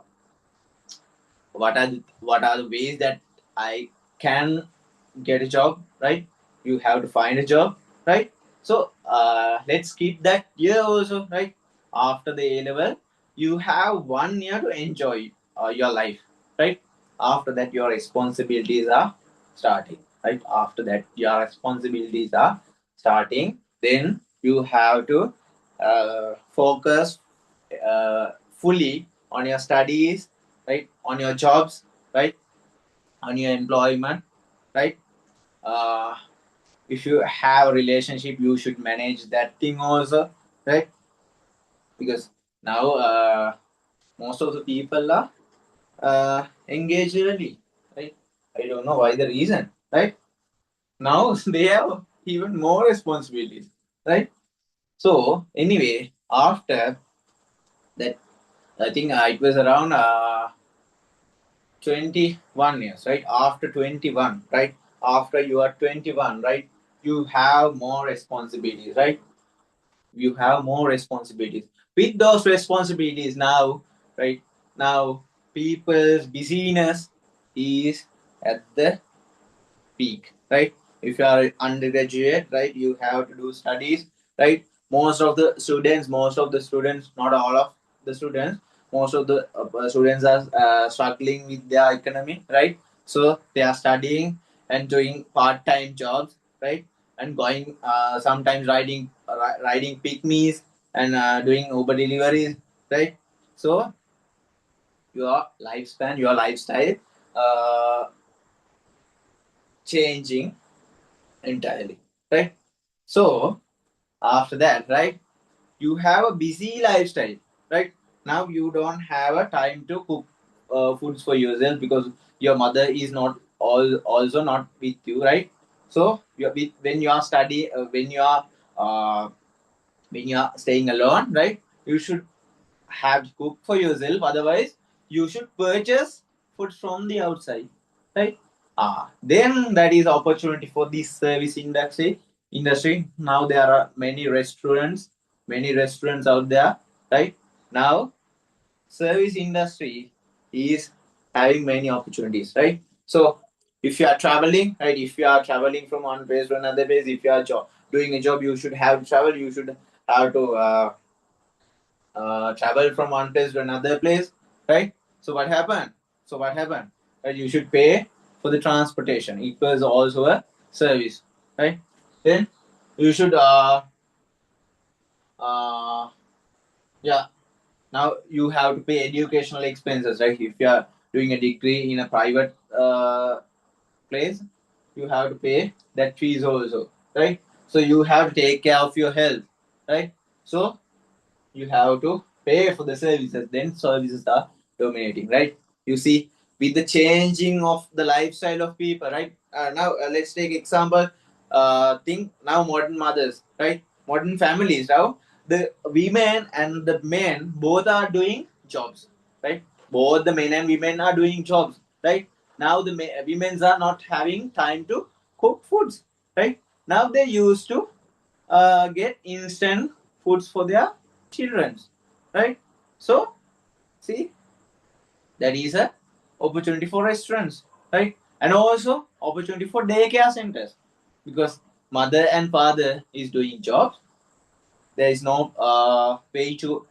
Speaker 1: what are the ways that I can get a job, right? You have to find a job, right? So let's keep that year also, right? After the A level, you have 1 year to enjoy your life, right? After that, your responsibilities are starting, right? After that, your responsibilities are starting. Then you have to focus fully on your studies, right? On your jobs, right? On your employment, right? uh, if you have a relationship, you should manage that thing also, right? Because now most of the people are engaged early, right? I don't know why the reason, right? Now they have even more responsibilities, right? So anyway, after that, I think it was around 21 years, right? After 21, right? after you are 21, right? You have more responsibilities, right? You have more responsibilities. With those responsibilities now, right? Now people's busyness is at the peak, right? If you are undergraduate, right, you have to do studies, right? Most of the students, not all of the students, most of the students are struggling with their economy, right? So they are studying and doing part-time jobs, right? And going sometimes riding picnics and doing Uber deliveries, right? So your lifespan, your lifestyle, uh, changing entirely, right? So after that, right, you have a busy lifestyle, right? Now you don't have a time to cook foods for yourself because your mother is not also not with you, right? So when you are uh, when you are staying alone, right, you should have to cook for yourself. Otherwise, you should purchase food from the outside, right? Then that is opportunity for this service industry. Industry now there are many restaurants out there, right? Now service industry is having many opportunities, right? So if you are traveling, right, if you are traveling from one place to another place, if you are doing a job, you should have to travel. You should have to travel from one place to another place, right? So what happened? So what happened? Right, you should pay for the transportation. It was also a service, right? Then you should uh yeah. Now you have to pay educational expenses, right? If you are doing a degree in a private place, you have to pay that fees also, right? So you have to take care of your health, right? So you have to pay for the services, then services are dominating, right? You see, with the changing of the lifestyle of people, right? Now let's take example, think now modern mothers, right? Modern families now, the women and the men both are doing jobs, right? Both the men and women are doing jobs, right? Now the women's are not having time to cook foods, right? Now they used to get instant foods for their children, right? So see, that is a opportunity for restaurants, right? And also opportunity for daycare centers because mother and father is doing jobs. There is no way to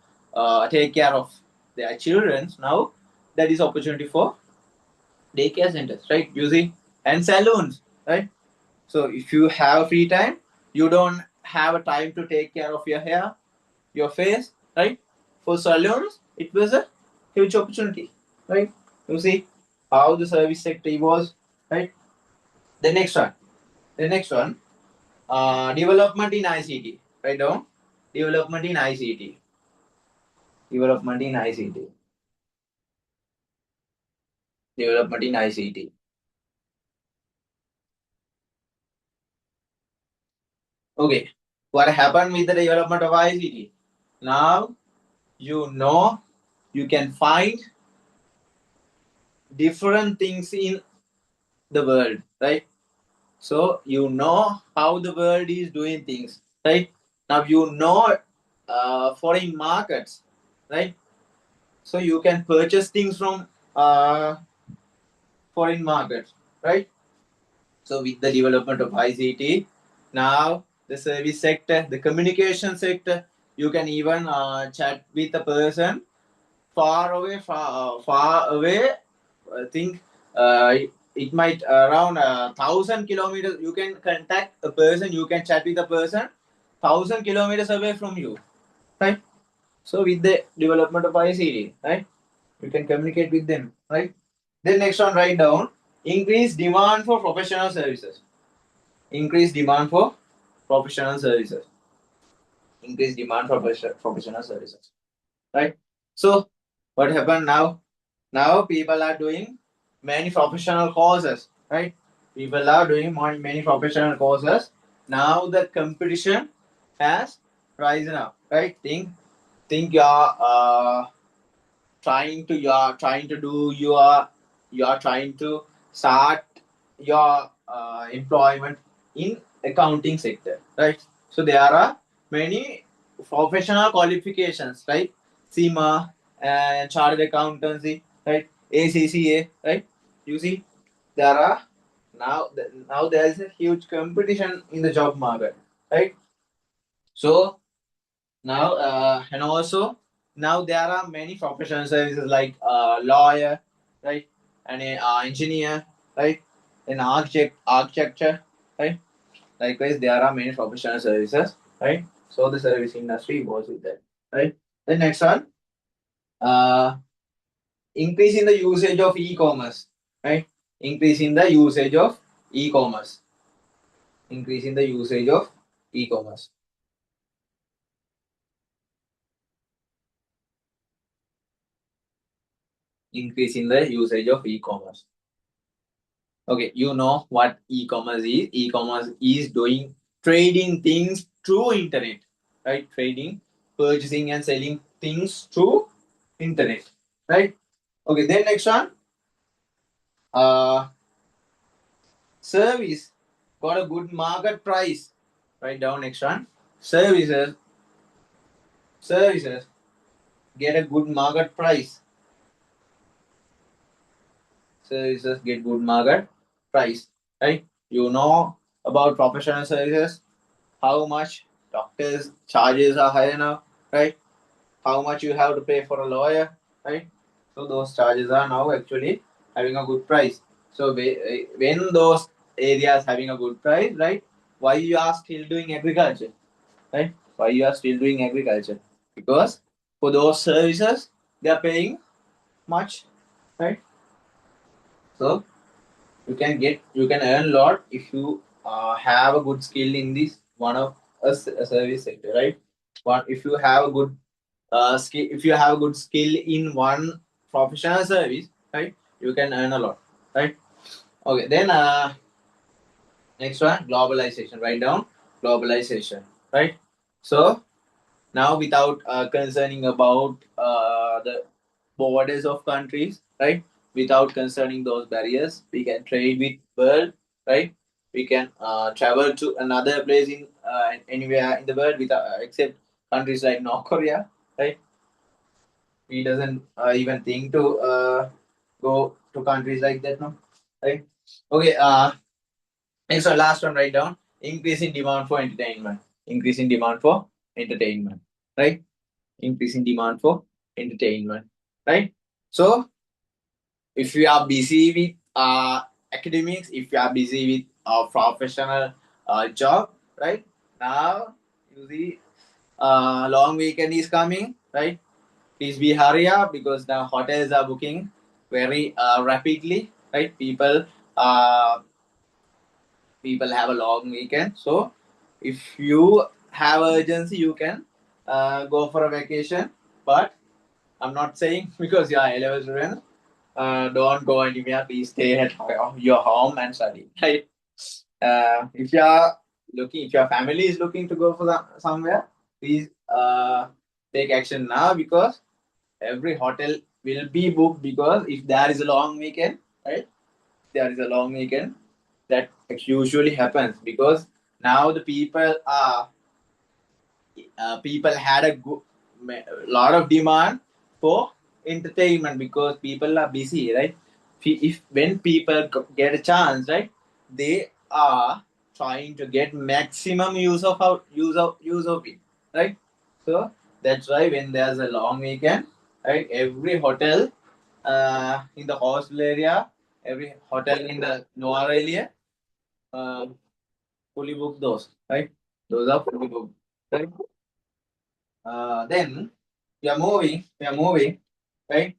Speaker 1: take care of their children. Now that is opportunity for daycare centers, right? You see, and saloons, right? So if you have free time, you don't have a time to take care of your hair, your face, right? For salons, it was a huge opportunity, right? You see how the service sector evolves, right? The next one, the next one, development in ICT. Right down, development in ICT, development in ICT, development in ICT. Okay, what happened with the development of ICT? Now you know you can find different things in the world, right? So you know how the world is doing things, right? Now you know foreign markets, right? So you can purchase things from foreign markets, right? So with the development of ICT, now the service sector, the communication sector, you can even chat with a person far away. I think it might around 1,000 kilometers. You can contact a person. You can chat with a person 1,000 kilometers away from you, right? So with the development of ICD, right, you can communicate with them, right? Then next one, write down increase demand for professional services. Increase demand for professional services. Increase demand for professional services, right? So what happened now? Now people are doing many professional courses, right? People are doing many professional courses. Now the competition has risen up, right? Think you're trying to do you are trying to start your employment in accounting sector, right? So there are many professional qualifications, right? SEMA and chartered accountancy, right? ACCA, right? You see, there are now there is a huge competition in the job market, right? So now and also now there are many professional services like lawyer, right, and a engineer, right, an architecture, right. Likewise, there are many professional services, right. So the service industry goes with that, right. The next one, uh, increasing the usage of e-commerce, right. Increasing the usage of e-commerce, increasing the usage of e-commerce, increasing the usage of e-commerce. Okay, you know what e-commerce is. E-commerce is doing trading things through internet, right? Trading, purchasing and selling things through internet, right? Okay, then next one, uh, service got a good market price. Write down next one. Services, services get a good market price. Services get good market price, right? You know about professional services, how much doctors charges are higher now, right? How much you have to pay for a lawyer, right? So those charges are now actually having a good price. So when those areas having a good price, right? Why you are still doing agriculture, right? Why you are still doing agriculture? Because for those services they are paying much, right? So you can earn a lot if you have a good skill in this one of a service sector, right? One if you have a good skill, if you have a good skill in one professional service, right, you can earn a lot, right? Okay, then next one, globalization. Write down globalization, right? So now without concerning about the borders of countries, right, without concerning those barriers, we can trade with world, right, we can travel to another place in anywhere in the world without except countries like North Korea, right. We doesn't even think to go to countries like that, no, right. Okay, next one, last one, write down increasing demand for entertainment, increasing demand for entertainment, right, increasing demand for entertainment, right. So if you are busy with academics, if you are busy with a professional job, right, now you see long weekend is coming, right. Please be hurry up because the hotels are booking very rapidly, right. Uh, people have a long weekend, so if you have urgency you can go for a vacation, but I'm not saying because you are A-level student, don't go anywhere. Please stay at your home and study. Right? If you are looking, if your family is looking to go for somewhere, please take action now because every hotel will be booked because if there is a long weekend, right? There is a long weekend that usually happens because now the people had a lot of demand for entertainment because people are busy, right? If when people get a chance, right, they are trying to get maximum use of it, right? So that's why when there's a long weekend, right, every hotel in the hostel area, every hotel in the Noir area, uh, fully booked those, right? Those are fully booked, right? Then we are moving, right?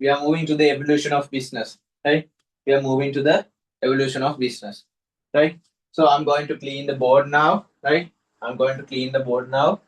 Speaker 1: We are moving to the evolution of business, right? We are moving to the evolution of business, right? So I'm going to clean the board now, right? I'm going to clean the board now.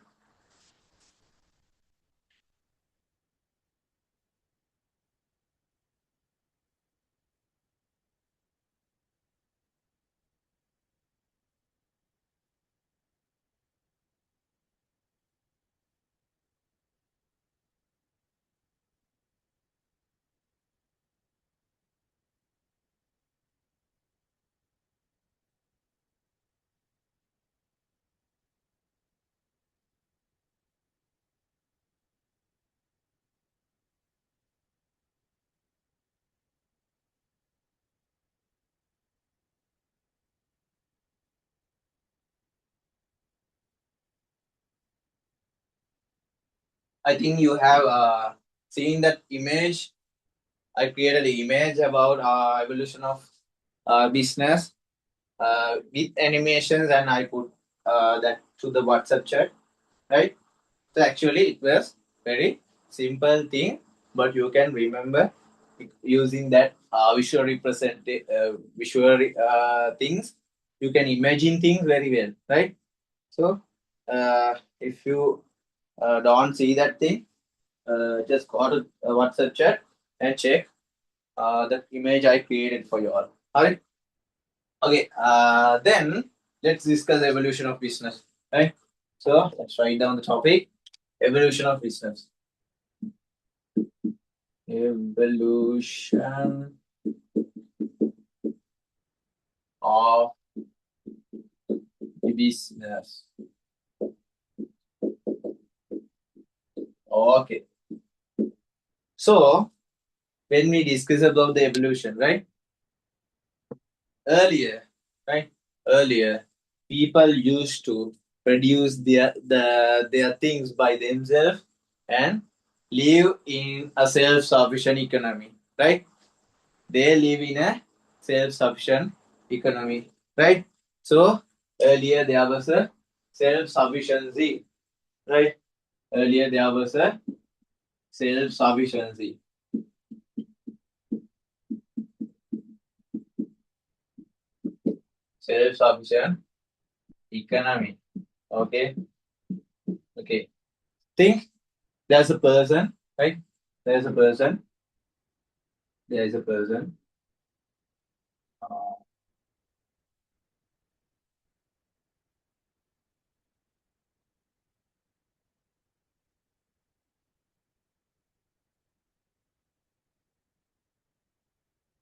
Speaker 1: I think you have seen that image. I created an image about evolution of business with animations, and I put that to the WhatsApp chat, right? So actually, it was very simple thing, but you can remember using that visual things. You can imagine things very well, right? So, if you don't see that thing, just go to WhatsApp chat and check the image I created for you all. Alright. Okay. Then let's discuss evolution of business. Right. So let's write down the topic: evolution of business. Evolution of business. Okay. So when we discuss about the evolution, right? Earlier, right? Earlier, people used to produce their things by themselves and live in a self-sufficient economy, right? They live in a self-sufficient economy, right? So earlier there was a self-sufficiency, right? Earlier there was a self-sufficiency, self-sufficient economy. Okay, okay. Think there's a person, right? There's a person. There is a person.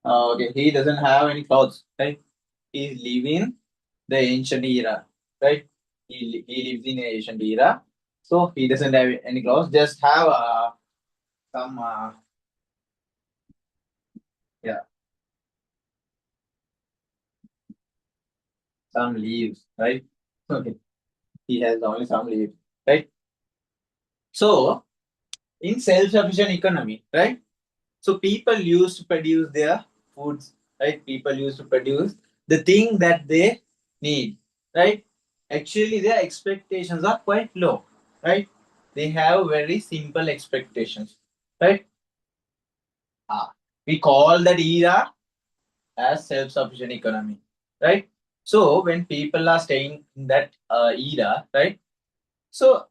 Speaker 1: Okay, he doesn't have any clothes, right? He's living the ancient era, right? He lives in the ancient era, so he doesn't have any clothes. Just have some yeah, some leaves, right? Okay, he has only some leaves, right? So in self-sufficient economy, right? So people used to produce their foods, right? People used to produce the thing that they need, right? Actually, their expectations are quite low, right? They have very simple expectations, right? We call that era as self-sufficient economy, right? So when people are staying in that era, right? So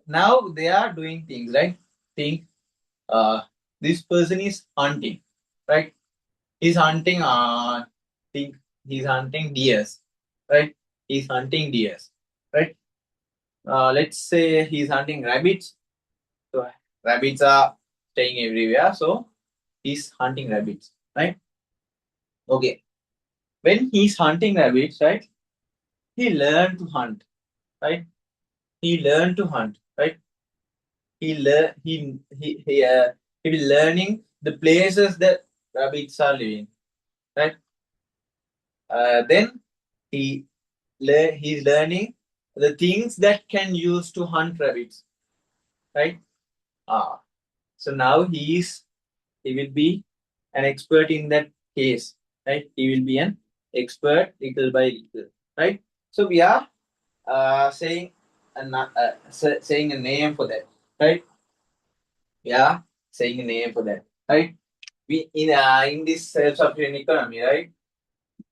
Speaker 1: now they are doing things, right? Think uh, this person is hunting, right? He's hunting think he's hunting deers, right? He's hunting deers, right? Let's say he's hunting rabbits. So rabbits are staying everywhere, so he's hunting rabbits, right? Okay. When he's hunting rabbits, right? He learned to hunt, right? He learned to hunt, right? He learn he be learning the places that rabbits are living, right? Then he he's learning the things that can use to hunt rabbits, right? Ah, so now he will be an expert in that case, right? He will be an expert little by little, right? So we are saying saying a name for that, right? We are saying a name for that, right? We in this self-sufficient economy, right?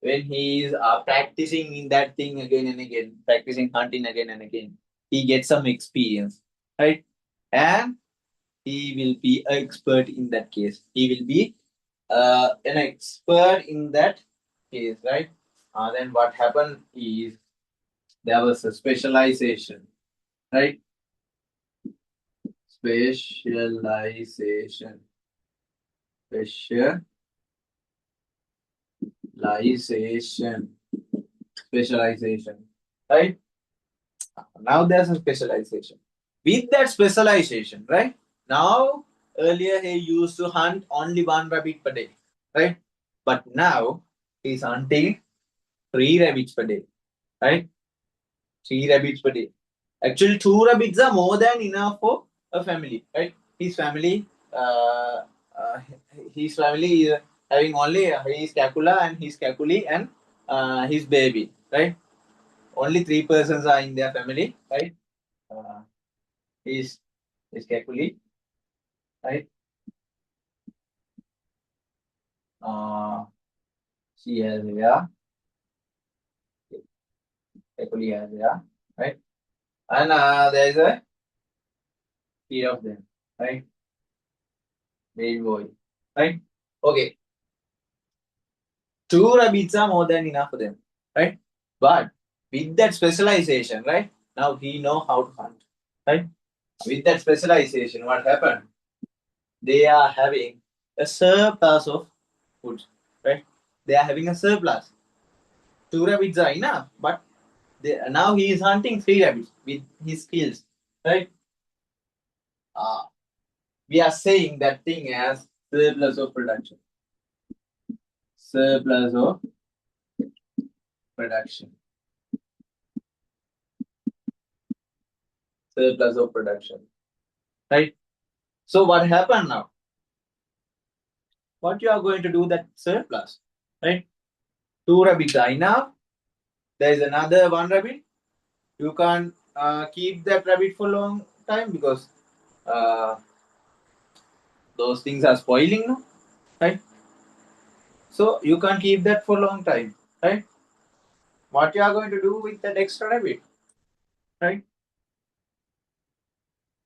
Speaker 1: When he is practicing in that thing again and again, practicing hunting again and again, he gets some experience, right? And he will be an expert in that case. He will be an expert in that case, right? Then what happened is there was a specialization, right? Specialization, specialization, specialization, right? Now there's a specialization. With that specialization, right? Now, earlier he used to hunt only one rabbit per day, right? But now he's hunting three rabbits per day, right? Three rabbits per day. Actually, two rabbits are more than enough for a family, right? His family, uh, uh, his family is having only his scapula and his scapulae and his baby, right? Only three persons are in their family, right? Uh, his scapulae, right? Uh, she has yeah, scapulae has yeah, right? And there is a kid of them, right? Baby boy, right? Okay, two rabbits are more than enough for them, right? But with that specialization, right? Now he know how to hunt, right? With that specialization, what happened? They are having a surplus of food, right? They are having a surplus. Two rabbits are enough, but now he is hunting three rabbits with his skills, right? Uh, we are saying that thing as surplus of production. Surplus of production. Surplus of production, right? So what happened now? What you are going to do that surplus, right? Two rabbits are enough. There is another one rabbit. You can't keep that rabbit for long time because uh, those things are spoiling now, right? So you can't keep that for long time, right? What you are going to do with that extra rabbit, right?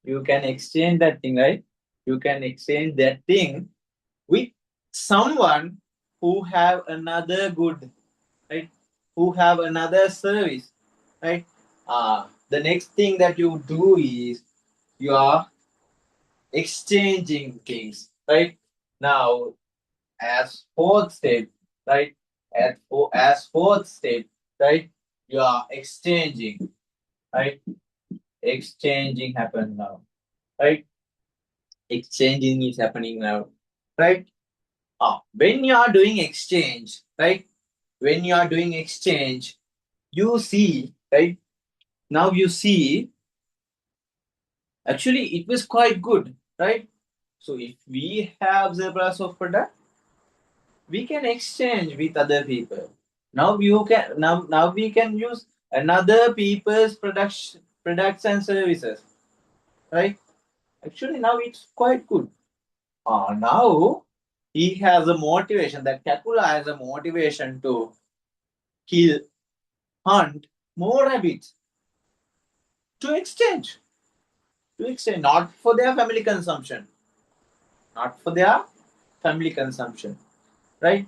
Speaker 1: You can exchange that thing, right? You can exchange that thing with someone who have another good, right? Who have another service, right? The next thing that you do is you are exchanging things, right? Now, as fourth step, right? As fourth step, right? You are exchanging, right? Exchanging happen now, right? Exchanging is happening now, right? When you are doing exchange, right? When you are doing exchange, you see, right? Now you see, actually, it was quite good, right? So if we have the price of product, we can exchange with other people. Now we can use another people's products and services, right? Actually, now it's quite good. Now he has a motivation. That Kakula has a motivation to kill, hunt more rabbits to exchange. To exchange, not for their family consumption, not for their family consumption, right?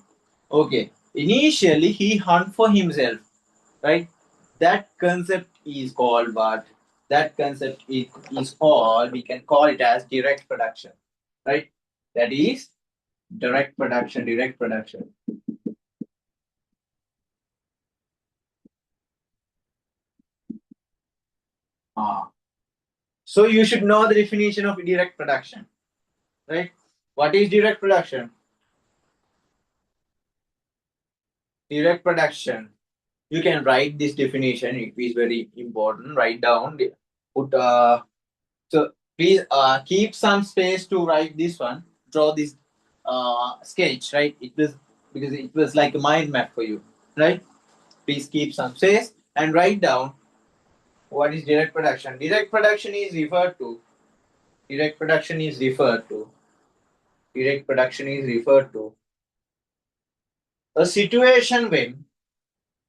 Speaker 1: Okay. Initially, he hunt for himself, right? That concept is called what? That concept is called, we can call it as direct production, right? That is direct production, direct production. Ah. So you should know the definition of direct production, right? What is direct production? Direct production. You can write this definition. It is very important. Write down. Put so please keep some space to write this one. Draw this sketch. Right. It was because it was like a mind map for you. Right. Please keep some space and write down what is direct production. Direct production is referred to. Direct production is referred to. Direct production is referred to a situation when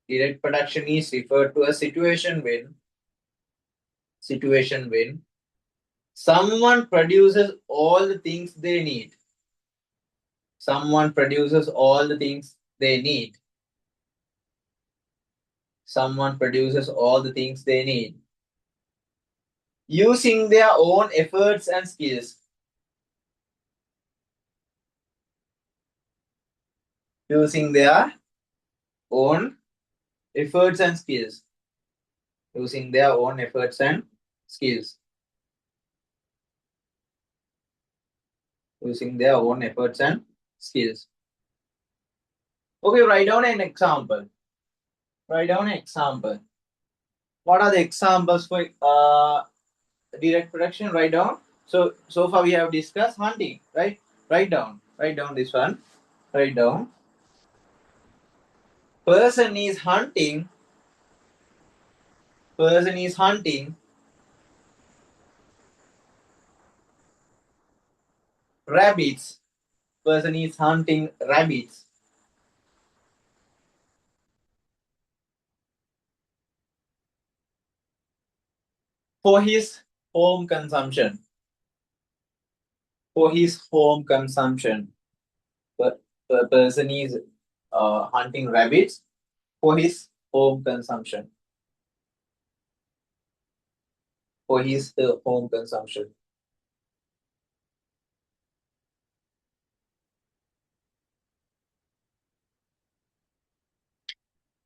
Speaker 1: direct production is referred to a situation when someone produces all the things they need. Someone produces all the things they need. Someone produces all the things they need. Using their own efforts and skills. Using their own efforts and skills. Using their own efforts and skills. Using their own efforts and skills. Okay, write down an example. Write down an example. What are the examples for direct production? Write down. So far we have discussed hunting, right? Write down this one. Write down. Person is hunting. Person is hunting rabbits. Person is hunting rabbits for his home consumption. For his home consumption. The person is hunting rabbits for his home consumption. For his home consumption.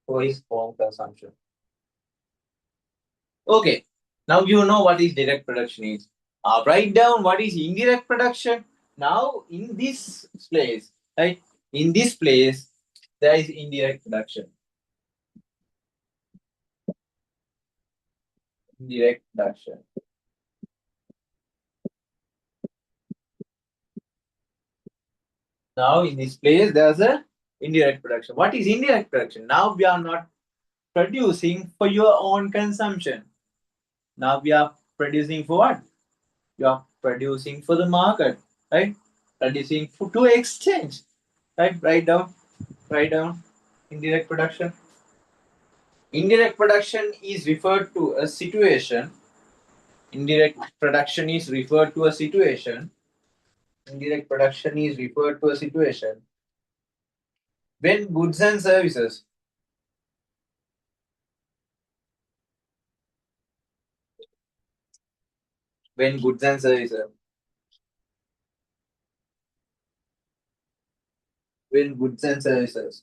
Speaker 1: For his home consumption. Okay. Now you know what is direct production is. Write down what is indirect production. Now in this place, right? In this place, there is indirect production. Indirect production. Now in this place, there's a indirect production. What is indirect production? Now we are not producing for your own consumption. Now we are producing for what? You are producing for the market, right? Producing for to exchange, right? Write down. Indirect production. Indirect production is referred to a situation. Indirect production is referred to a situation. Indirect production is referred to a situation when goods and services. When goods and services. When goods and services.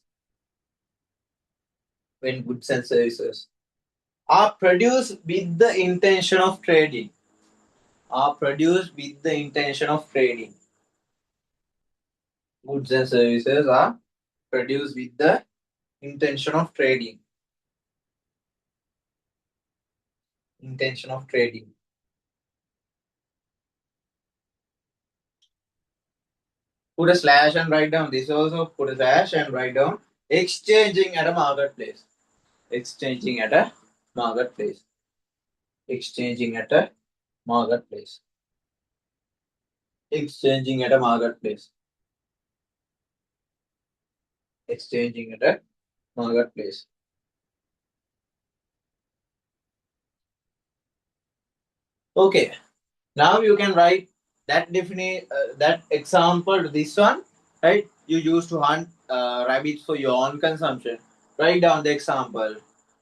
Speaker 1: When goods and services are produced with the intention of trading. Are produced with the intention of trading. Goods and services are produced with the intention of trading. Intention of trading. Put a slash and write down this also. Put a slash and write down exchanging at a marketplace. Exchanging at a marketplace. Exchanging at a marketplace. Exchanging at a marketplace. Exchanging at a marketplace. Okay. Now you can write that that example to this one, right? You used to hunt rabbits for your own consumption. Write down the example.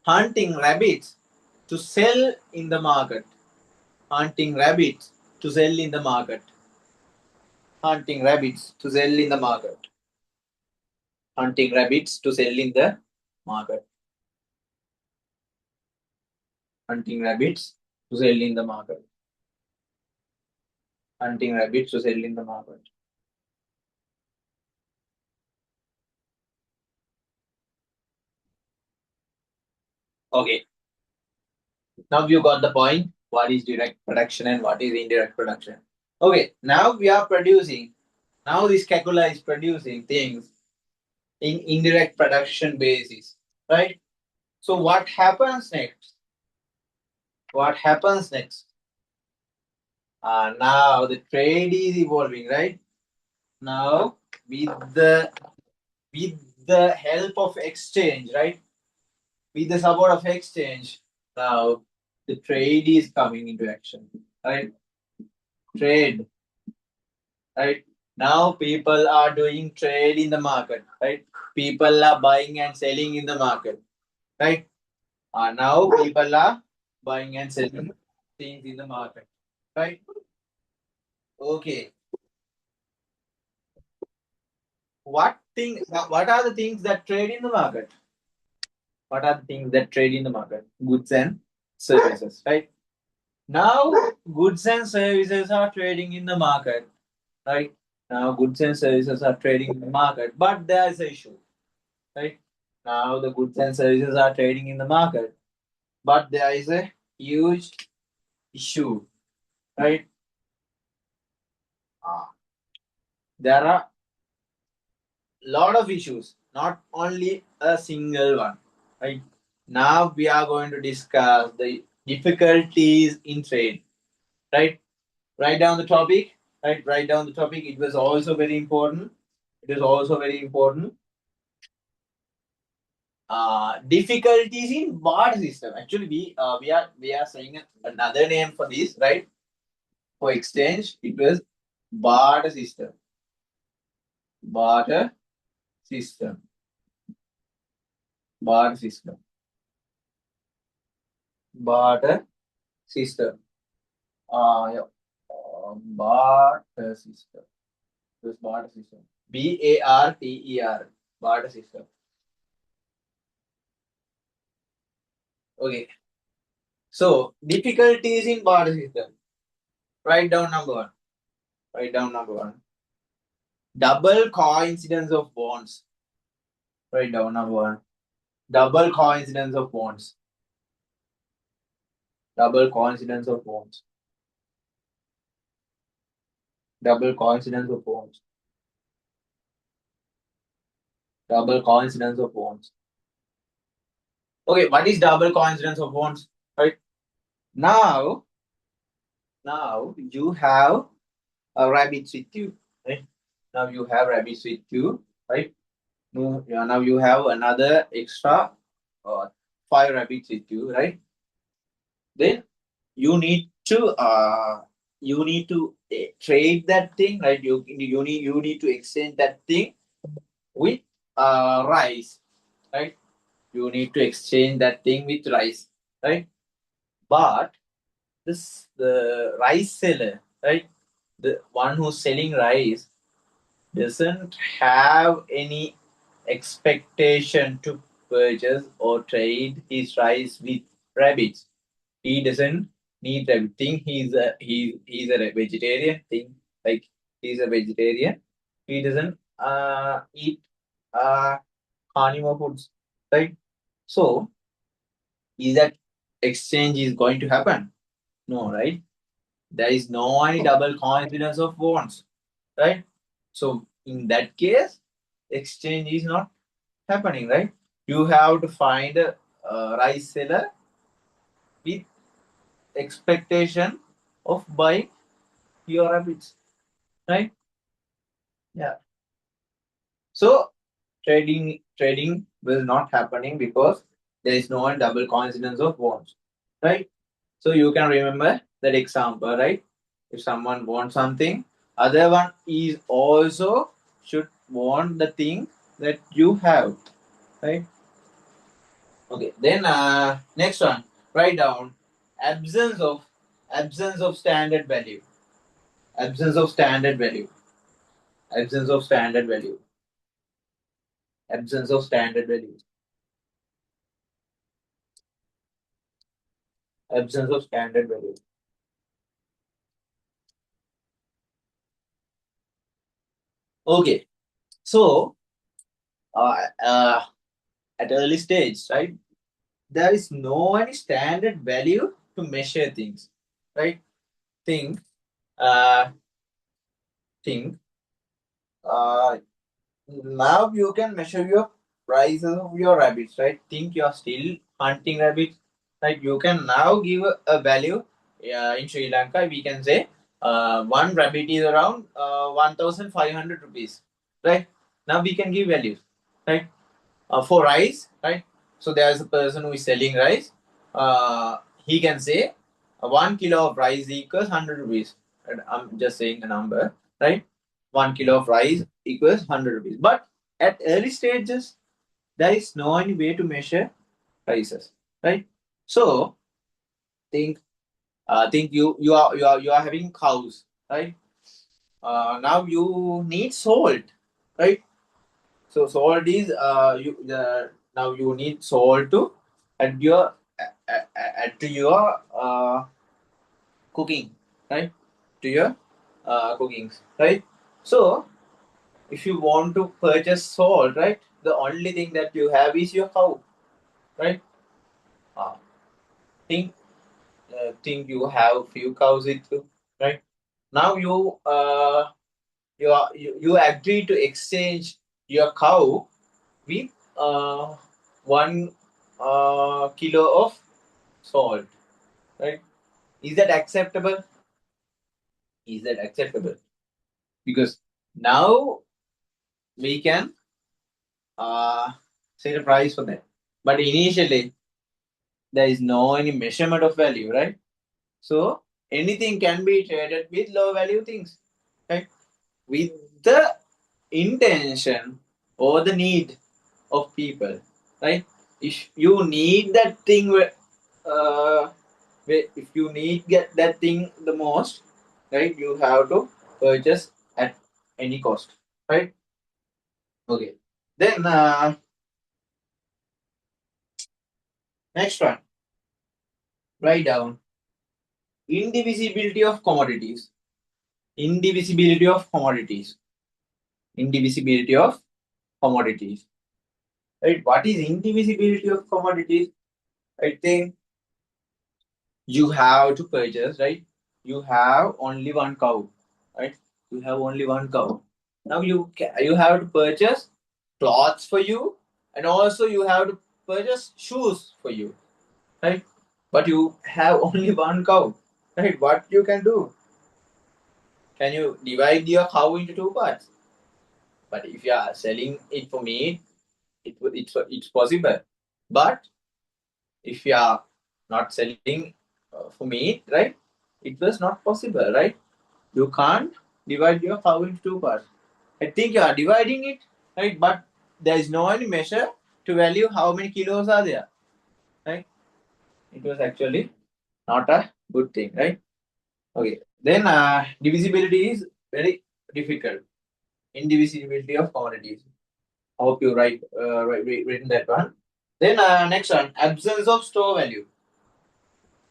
Speaker 1: Hunting rabbits to sell in the market. Hunting rabbits to sell in the market. Hunting rabbits to sell in the market. Hunting rabbits to sell in the market. Hunting rabbits to sell in the market. Hunting rabbits to sell in the market. Okay. Now you got the point. What is direct production and what is indirect production? Okay. Now we are producing. Now this calcula is producing things in indirect production basis, right? So what happens next? What happens next? Now the trade is evolving, right? Now with the help of exchange, right? With the support of exchange, now the trade is coming into action, right? Trade, right? Now people are doing trade in the market, right? People are buying and selling in the market, right? Now people are buying and selling things in the market, right? Okay. What are the things that trade in the market? What are the things that trade in the market? Goods and services, right? Now goods and services are trading in the market, right? Now goods and services are trading in the market, but there is an issue, right? Now the goods and services are trading in the market, but there is a huge issue, right? there are lot of issues, not only a single one. Right now, we are going to discuss the difficulties in trade. Right, write down the topic. Right, write down the topic. It was also very important. It is also very important. Difficulties in barter system. Actually, we are saying another name for this, right? For exchange, it was barter system. Barter system. Barter system. Barter system. Yeah. Barter system. This barter system. BARTER. Barter system. Okay. So difficulties in barter system. Write down number one. Write down number one. Double coincidence of bonds. Write down number one. Double coincidence of bonds. Double coincidence of bonds. Double coincidence of bonds. Double coincidence of bonds. Okay, what is double coincidence of bonds? Right now, you have a rabbit with you. Right now, you have rabbits with you. Right now, you have another extra uh, 5 rabbits with you. Right, then you need to trade that thing. Right, you need to exchange that thing with rice. Right, you need to exchange that thing with rice. Right, but the rice seller, right, the one who's selling rice doesn't have any expectation to purchase or trade his rice with rabbits. He doesn't need rabbit. Think he's a vegetarian. Think like he's a vegetarian. He doesn't eat uh carnivore foods, right? So is that exchange is going to happen? No, right? There is no any double coincidence of bonds, right? So in that case, exchange is not happening, right? You have to find a rice seller with expectation of buying your rabbits, right? Yeah. So trading will not happening because there is no one double coincidence of bonds, right? So you can remember that example, right? If someone wants something, other one is also should want the thing that you have, right? Okay. Then next one, write down absence of absence of standard value. Absence of standard value. Absence of standard value. Absence of standard value. Absence of standard value. Okay. So at early stage, right? There is no any standard value to measure things, right? Think, uh, think. Uh, Now you can measure your prices of your rabbits, right? Think you are still hunting rabbits, right? You can now give a value. In Sri Lanka, we can say one rabbit is around 1,500 rupees, right? Now we can give values, right? For rice, right? So there's a person who is selling rice. He can say 1 kilo of rice equals 100 rupees. And I'm just saying a number, right? 1 kilo of rice equals 100 rupees. But at early stages, there is no any way to measure prices, right? So think, think you are having cows, right? Now you need salt, right? So salt is now you need salt to add to your cooking, right? To your cookings, right? So if you want to purchase salt, right, the only thing that you have is your cow, right? Think think you have few cows with you, right? Now you agree to exchange your cow with 1 kilo of salt, right? Is that acceptable? Is that acceptable? Because now we can uh, set a price for that. But initially, there is no any measurement of value, right? So anything can be traded with low value things, right? With the intention or the need of people, right? If you need that thing, if you need get that thing the most, right? You have to purchase at any cost, right? Okay. Then next one, write down indivisibility of commodities. Indivisibility of commodities. Indivisibility of commodities. Right? What is indivisibility of commodities? I think you have to purchase, right? You have only one cow, right? You have only one cow. Now you have to purchase clothes for you, and also you have to purchase shoes for you, right? But you have only one cow, right? What you can do? Can you divide your cow into two parts? But if you are selling it for meat, it's possible. But if you are not selling for meat, right? It was not possible, right? You can't divide your cow into two parts. I think you are dividing it, right? But there is no any measure to value how many kilos are there, right? It was actually not a good thing, right? Okay. Then divisibility is very difficult. Indivisibility of commodities. I hope you written that one. Then next one, absence of store value.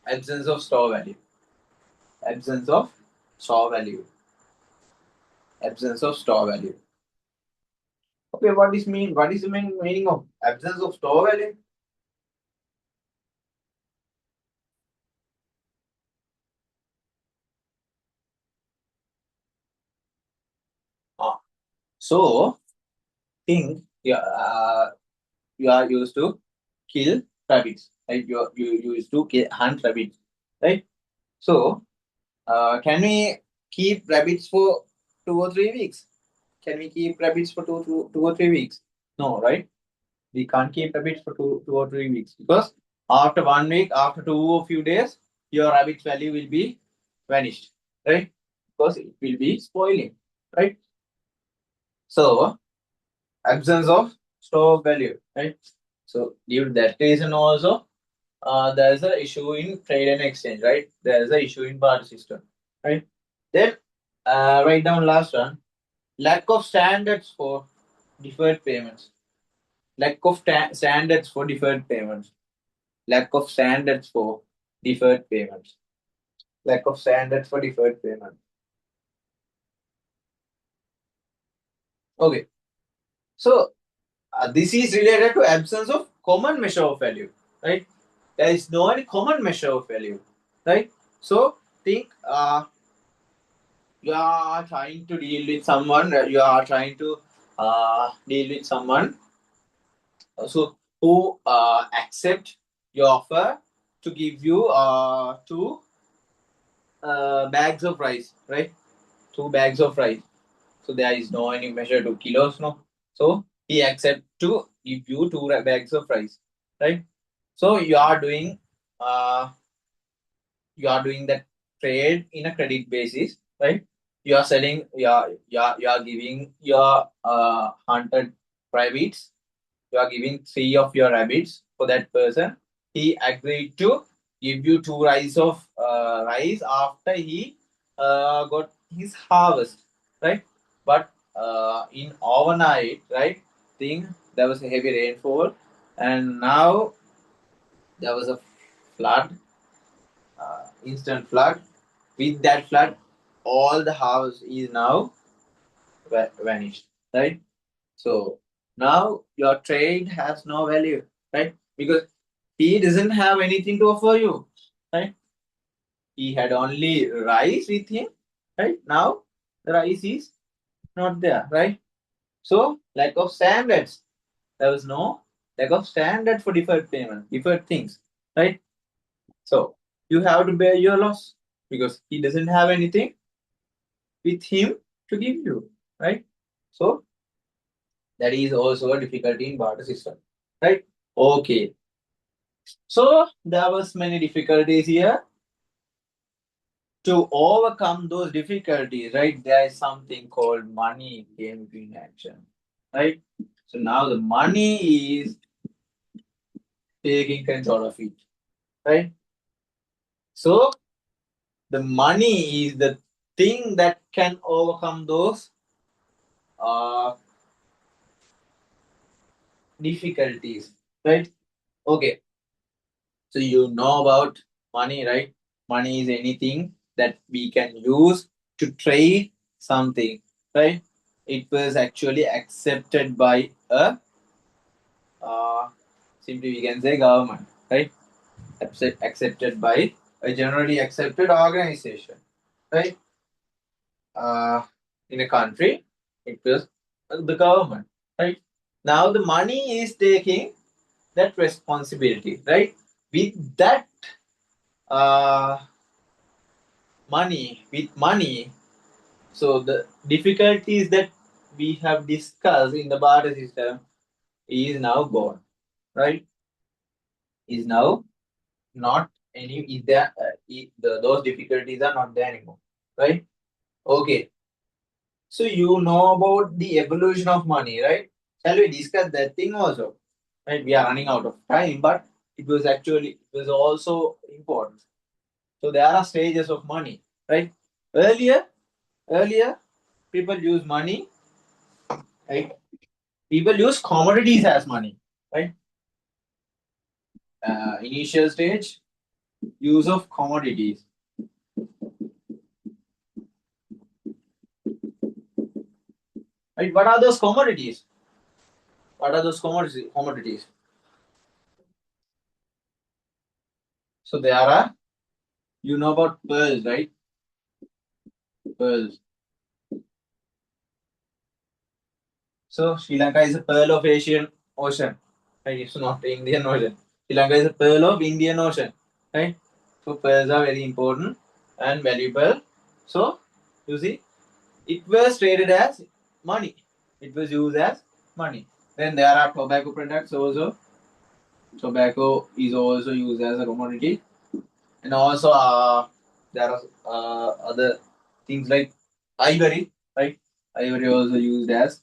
Speaker 1: Absence of store value. Absence of store value. Absence of store value. Okay, what is mean? What is the main meaning of absence of store value? Ah, so think you are used to kill rabbits, right? You used to hunt rabbits, right? So can we keep rabbits for 2 or 3 weeks? Can we keep rabbits for 2 or 3 weeks? No, right? We can't keep rabbits for 2 or 3 weeks because after 1 week, after two or few days, your rabbit's value will be vanished, right? Because it will be spoiling, right? So absence of store value, right? So due to that reason also, there is a issue in trade and exchange, right? There is a issue in barter system, right? Then write down last one. Lack of standards for deferred payments. Lack of standards for deferred payments. Lack of standards for deferred payments. Lack of standards for deferred payments. Okay. So this is related to absence of common measure of value, right? There is no any common measure of value, right? So think you are trying to deal with someone, you are trying to deal with someone so who accept your offer to give you two bags of rice, right? Two bags of rice. So there is no any measure to kilos, no. So he accept to give you two bags of rice, right? So uh, you are doing that trade in a credit basis, right? You are selling, you are giving your 100 rabbits. You are giving three of your rabbits for that person. He agreed to give you two rice of rice after he got his harvest, right? But in overnight, right? Thing there was a heavy rainfall, and now there was a flood, instant flood. With that flood, all the house is now vanished, right? So now your trade has no value, right? Because he doesn't have anything to offer you, right? He had only rice with him, right? Now the rice is not there, right? So lack of standards. There was no lack of standard for deferred payment, deferred things, right? So you have to bear your loss because he doesn't have anything with him to give you, right? So that is also a difficulty in barter system, right? Okay. So there was many difficulties here. To overcome those difficulties, right? There is something called money came in action, right? So now the money is taking control of it, right? So the money is the thing that can overcome those uh, difficulties, right? Okay, so you know about money, right? Money is anything that we can use to trade something, right? It was actually accepted by a uh, simply we can say government, right? Accepted by a generally accepted organization, right? In a country, it was the government, right? Now the money is taking that responsibility, right? With that uh, with money, so the difficulties that we have discussed in the barter system is now gone, right? Is now not any is there those difficulties are not there anymore, right? Okay, so you know about the evolution of money, right? Shall we discuss that thing also? Right, we are running out of time, but it was also important. So there are stages of money, right? Earlier earlier people use money, right? People use commodities as money, right? Initial stage, use of commodities, right? What are those commodities? What are those commodities? So there are, you know about pearls, right? Pearls. So Sri Lanka is a pearl of Asian Ocean, right? It's not the Indian Ocean. Sri Lanka is a pearl of Indian Ocean, right? So pearls are very important and valuable. So you see, it was traded as money. It was used as money. Then there are tobacco products also. Tobacco is also used as a commodity, and also there are other things like ivory, right? Ivory also used as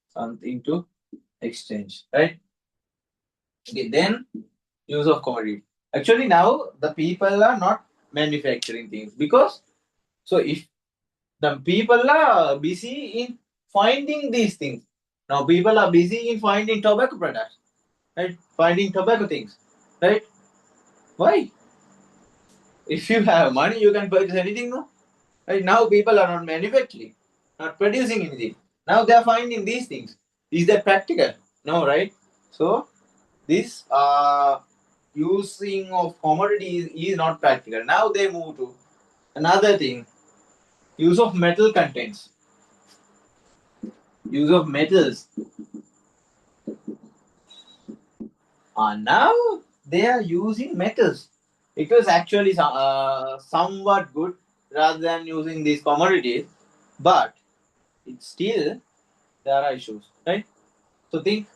Speaker 1: something to exchange, right? Okay, then use of commodity. Actually, now the people are not manufacturing things because so if the people are busy in finding these things, now people are busy in finding tobacco products, right? Finding tobacco things, right? Why? If you have money, you can purchase anything, no? Right now, people are not manufacturing, not producing anything. Now they are finding these things. Is that practical? No, right? So this using of commodities is not practical. Now they move to another thing: use of metal contents, use of metals. Now they are using metals. It was actually somewhat good rather than using these commodities, but it's still there are issues, right? So think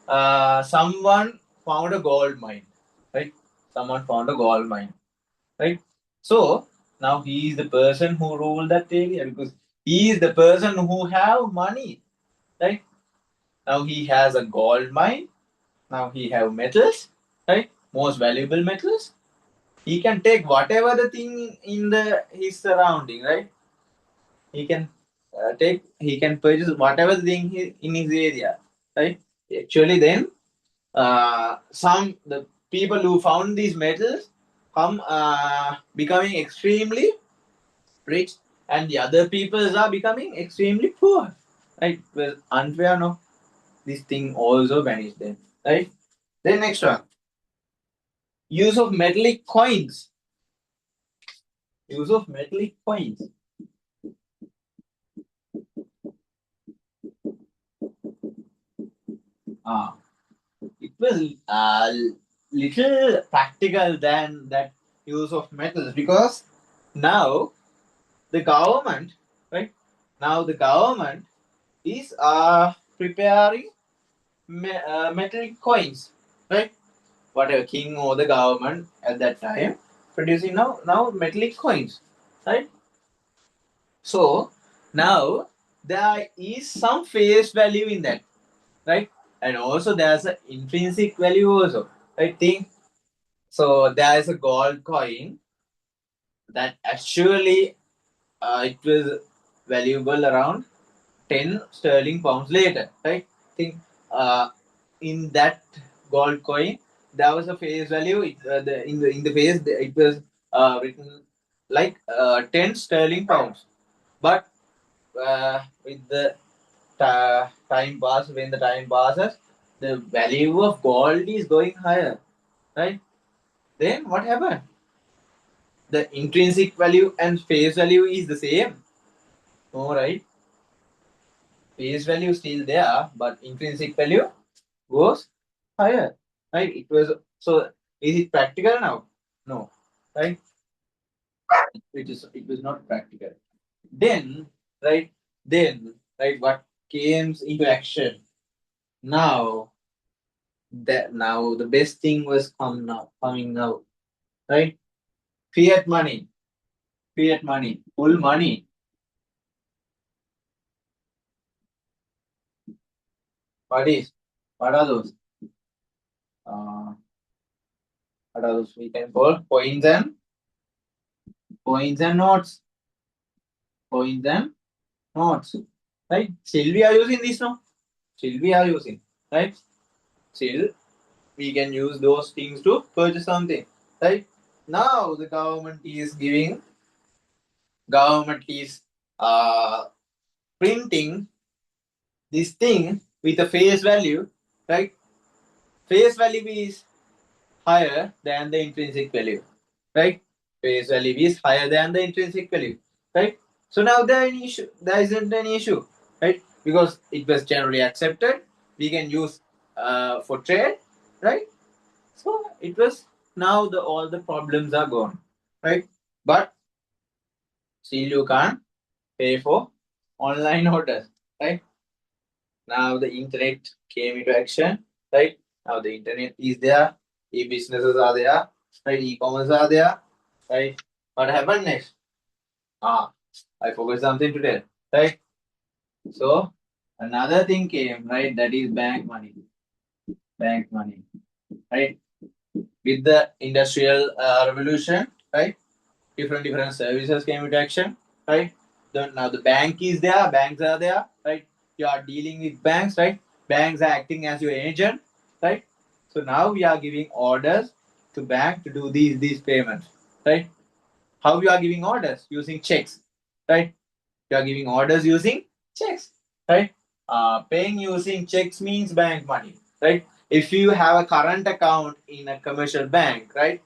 Speaker 1: someone found a gold mine, right? Someone found a gold mine, right? So now he is the person who ruled that area because he is the person who have money, right? Now he has a gold mine. Now he have metals, right? Most valuable metals. He can take whatever the thing in the his surrounding, right? He can he can purchase whatever the thing in his area, right? Actually, then some the people who found these metals come becoming extremely rich, and the other peoples are becoming extremely poor, right? Well, unfair, no? This thing also vanished then, right? Then next one, use of metallic coins. Use of metallic coins. uh, it was little practical than that use of metals, because now the government, right? Now the government is preparing metallic coins, right? Whatever king or the government at that time producing now metallic coins, right? So now there is some face value in that, right? And also there's an intrinsic value also. I think so. There is a gold coin that actually it was valuable around 10 sterling pounds later, right? Think uh, in that gold coin there was a face value. In the face it was written like 10 sterling pounds, but with the time pass when the time passes, the value of gold is going higher, right? Then what happened? The intrinsic value and face value is the same. All right, face value is still there, but intrinsic value goes higher, right? It was so. Is it practical now? No, right? It was not practical. Then, right? Then, right? What came into action now? That now the best thing was coming now, right? Fiat money, fiat money, full money. What is? What are those? Uh, what are those? We can call coins and notes, coins and notes, right? Still we are using this now. Still we are using, right? Still we can use those things to purchase something, right? Now the government is uh, printing this thing with a face value, right? Face value is higher than the intrinsic value, right? Face value is higher than the intrinsic value, right? So now there isn't any issue, right? Because it was generally accepted. We can use for trade, right? So it was now the all the problems are gone, right? But still you can't pay for online orders, right? Now the internet came into action, right? Now the internet is there, e-businesses are there, right? E-commerce are there, right? What happened next? Ah, I forgot something to tell, right? So another thing came, right? That is bank money, right? With the industrial revolution, right? Different services came into action, right? Now the bank is there, banks are there, right? You are dealing with banks, right? Banks are acting as your agent, right? So now we are giving orders to bank to do these payments, right? How you are giving orders? Using checks, right? You are giving orders using checks, right? Paying using checks means bank money, right? If you have a current account in a commercial bank, right?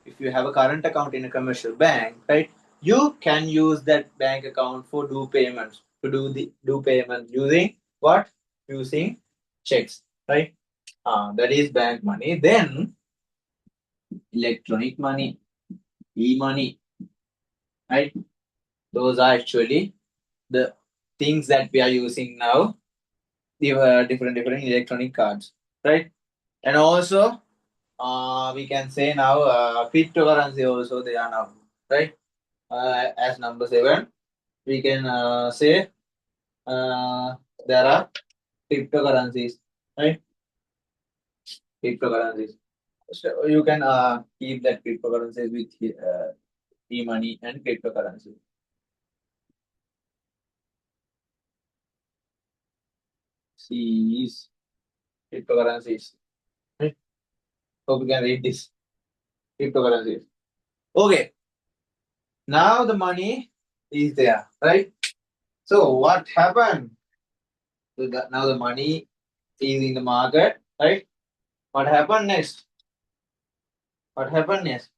Speaker 1: If you have a current account in a commercial bank, right, you can use that bank account for do payments, to do payment using what? Using checks, right? That is bank money. Then electronic money, e-money, right? Those are actually the things that we are using now. The different electronic cards, right? And also, we can say now cryptocurrency also they are now, right? As number 7, we can say uh, there are cryptocurrencies, right? Cryptocurrencies. So you can keep that cryptocurrencies with e-money and cryptocurrency. C is cryptocurrencies. Right? Hope you can read this cryptocurrencies. Okay, now the money is there, right? So what happened? So now the money is in the market, right? What happened next? What happened next?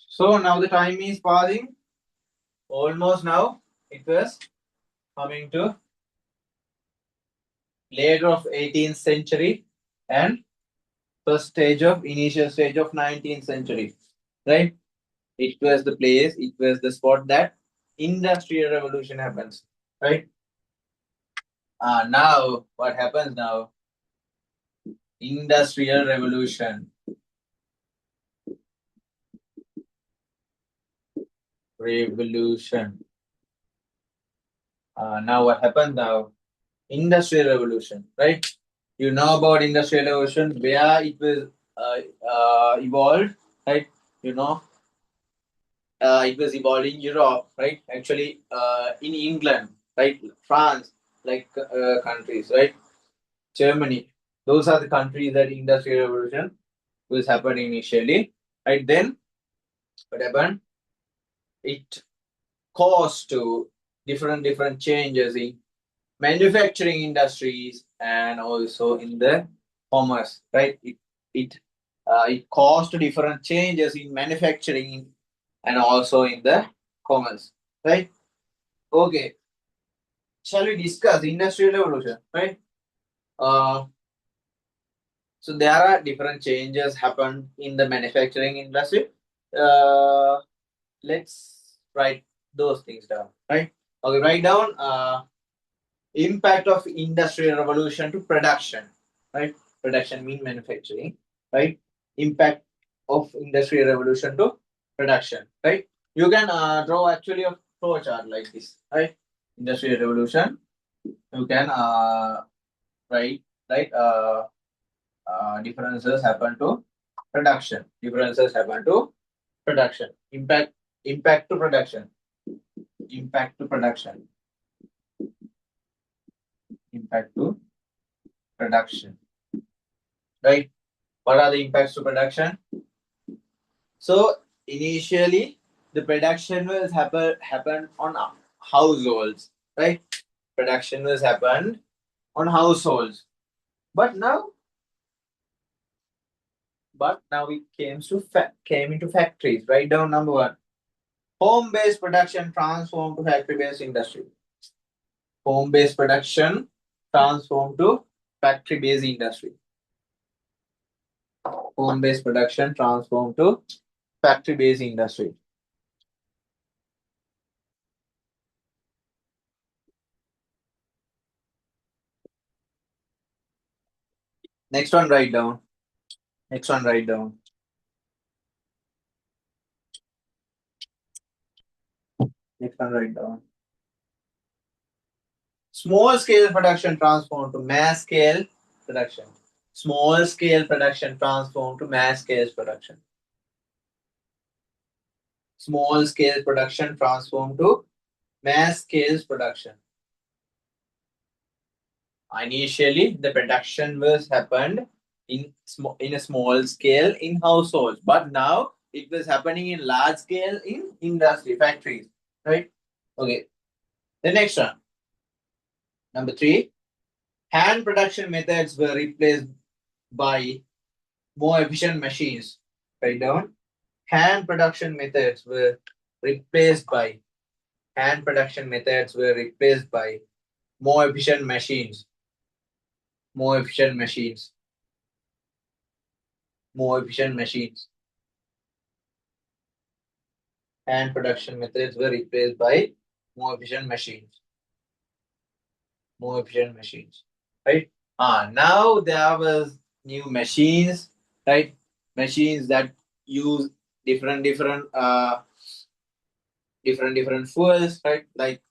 Speaker 1: So now the time is passing. Almost now it was coming to later of 18th century and initial stage of 19th century, right? It was the place, it was the spot that industrial revolution happens, right? Now what happens now? Industrial revolution. Revolution. Now what happens now? Industrial revolution, right? You know about industrial revolution, where it was evolved, right? You know, it was evolved in Europe, right? Actually, in England, right? France, like countries, right? Germany. Those are the countries that industrial revolution was happening initially, right? Then what happened? It caused to different changes in manufacturing industries and also in the commerce, right? It caused different changes in manufacturing and also in the commerce, right? Okay, shall we discuss industrial revolution, right? Uh, so there are different changes happened in the manufacturing industry. Uh, let's write those things down, right? Okay, write down impact of industrial revolution to production, right? Production mean manufacturing, right? Impact of industrial revolution to production, right? You can draw actually a flow chart like this, right? Industrial revolution. You can write like differences happen to production. Differences happen to production. Impact to production. Impact to production. Impact to production. Right? What are the impacts to production? So initially, the production was happen on households, right? Production was happened on households, but now it came into factories. Write down number one: home-based production transformed to factory-based industry. Home-based production transformed to factory-based industry. Home-based production transformed to factory-based industry. Next one, write down. Next one, write down. Next one, write down. Small scale production transformed to mass scale production. Small scale production transformed to mass scale production. Small scale production transformed to mass scale production. Initially, the production was happened in a small scale in households, but now it was happening in large scale in industry factories. Right? Okay. The next one. Number 3. Hand production methods were replaced by more efficient machines. Write down. Hand production methods were replaced by more efficient machines. More efficient machines. More efficient machines. Hand production methods were replaced by more efficient machines. More efficient machines. Right? Now there was new machines, right? Machines that use different fuels, right? Like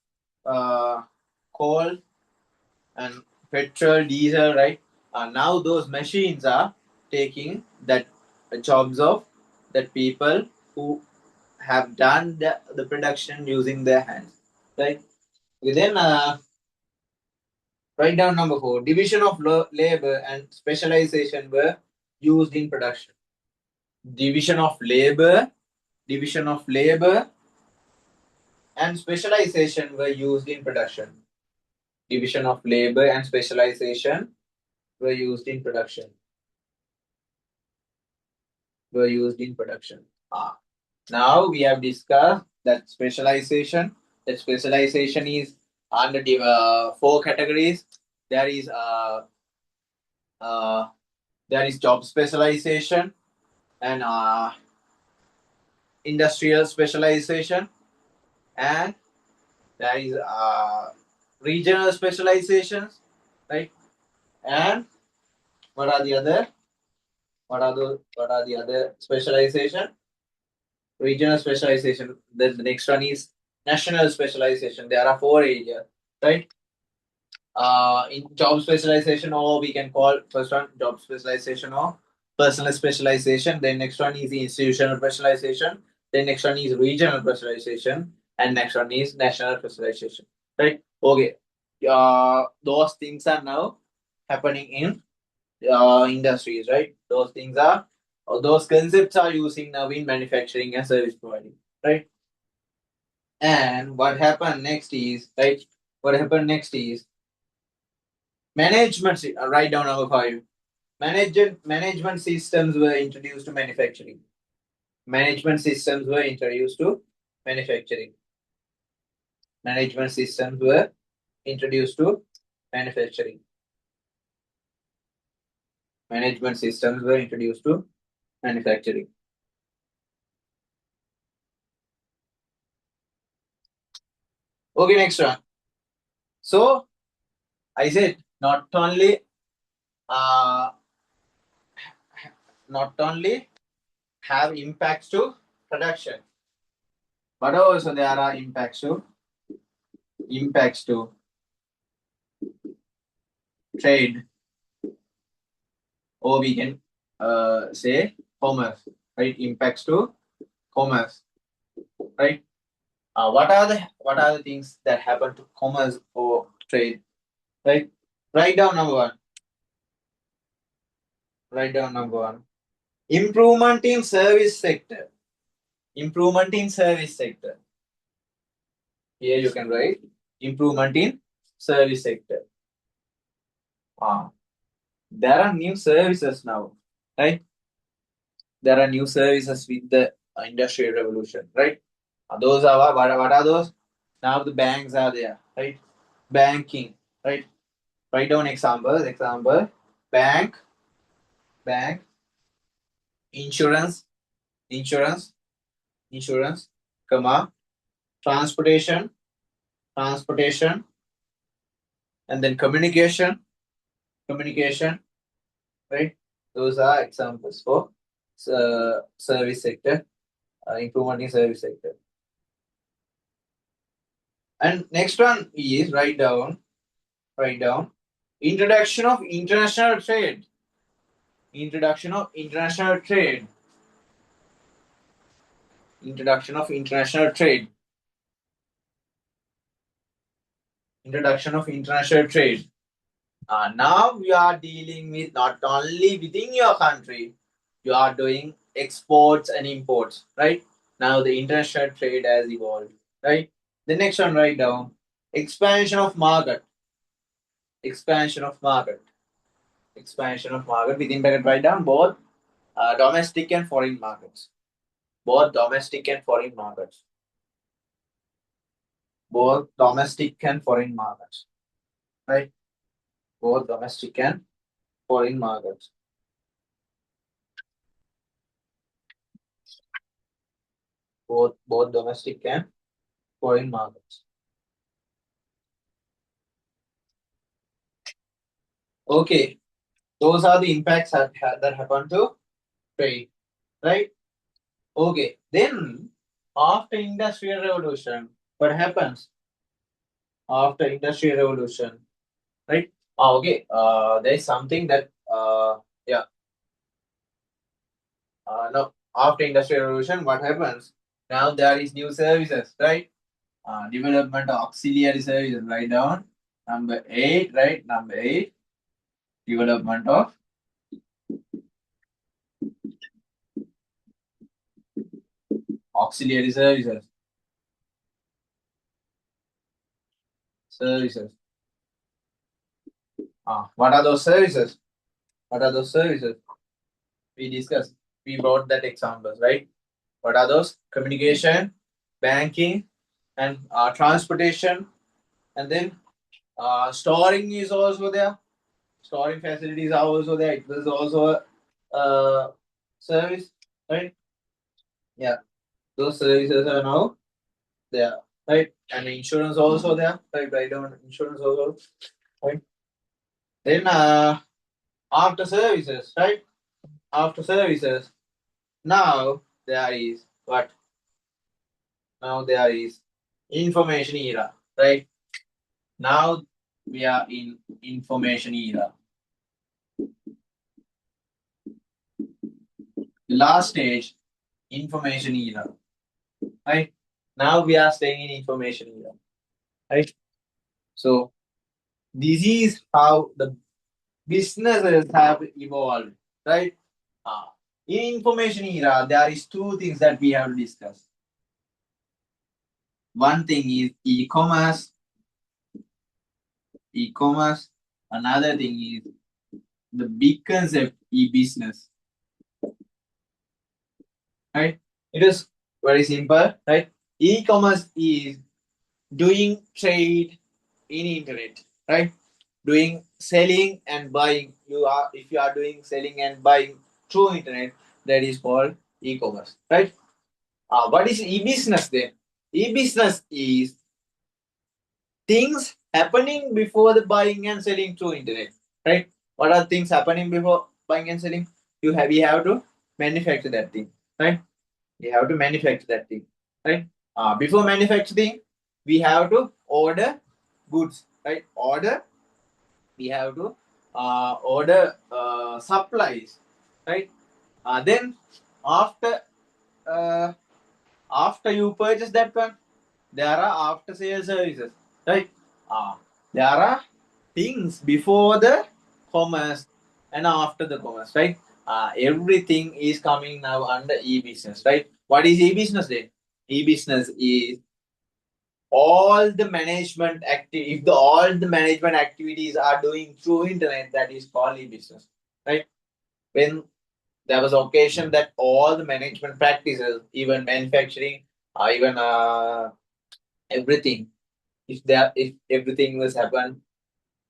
Speaker 1: coal and petrol, diesel, right? Now those machines are taking that jobs of that people who have done the production using their hands, right? Then write down number 4. Division of labor and specialization were used in production. Division of labor and specialization were used in production. Division of labor and specialization were used in production. Now we have discussed that specialization. That specialization is under 4 categories. there is job specialization and industrial specialization, and there is regional specializations, right? And what are the other? What are the other specialization? Regional specialization. Then the next one is national specialization. There are four areas, right? In job specialization, or we can call first one job specialization or personal specialization. Then next one is the institutional specialization. Then next one is regional specialization, and next one is national specialization. Right? Okay. Those things are now happening in industries, right? Those things are, or those concepts are using now in manufacturing and service providing, right? And what happened next is, right? What happened next is management. Write down number 5. Management systems were introduced to manufacturing. Management systems were introduced to manufacturing. Management systems were introduced to manufacturing. Management systems were introduced to manufacturing. Okay, next one. So I said not only have impacts to production, but also there are impacts to trade, or we can say commerce, right? Impacts to commerce, right? What are the things that happen to commerce or trade, right? Write down number 1. Write down number 1. Improvement in service sector. Improvement in service sector. Here you can write improvement in service sector. There are new services now, right? There are new services with the industrial revolution, right? Those are what are those? Now the banks are there, right? Banking, right? Write down examples. Example: bank, insurance, comma, transportation, and then communication, right? Those are examples for service sector, improvement in service sector. And next one is write down introduction of international trade. Introduction of international trade. Introduction of international trade. Introduction of international trade. Now we are dealing with not only within your country, you are doing exports and imports, right? Now the international trade has evolved, right? The next one, write down expansion of market. Expansion of market. Expansion of market. Within bracket, write down both domestic and foreign markets. Both domestic and foreign markets. Both domestic and foreign markets, right? Both domestic and foreign markets. Both domestic and foreign markets. Okay, those are the impacts that happen to trade, right? Okay, then after industrial revolution, what happens after industrial revolution, right? Okay, there is something that yeah. No, after industrial revolution, what happens? Now there is new services, right? Development of auxiliary services. Write down number 8, right? Number 8, development of auxiliary services. What are those services? What are those services? We discussed. We brought that examples, right? What are those? Communication, banking, and transportation, and then Storing is also there. Storing facilities are also there. It was also a service, right? Yeah, those services are now there, right? And insurance also there, right? Write down insurance also, right? Then after services, right? After services, now there is what? Now there is information era, right? Now we are in information era. The last stage, information era, right? Now we are staying in information era, right? So this is how the businesses have evolved, right? In information era, there is two things that we have to discuss. One thing is e-commerce, e-commerce. Another thing is the big concept e-business, right? It is very simple, right? E-commerce is doing trade in internet, right? Doing selling and buying. You are if you are doing selling and buying through internet, that is called e-commerce, right? What is e-business then? E-business is things happening before the buying and selling through internet, right? What are things happening before buying and selling? We have to manufacture that thing, right? We have to manufacture that thing, right? Before manufacturing, we have to order goods, right? We have to order supplies, right? Then after uh, after you purchase that one, there are after sales services, right? Uh, there are things before the commerce and after the commerce, right? Everything is coming now under e-business, right? What is e-business then? E-business is all the management if the all the management activities are doing through internet, that is called e-business, right? When there was occasion that all the management practices, even manufacturing, even everything, if everything was happen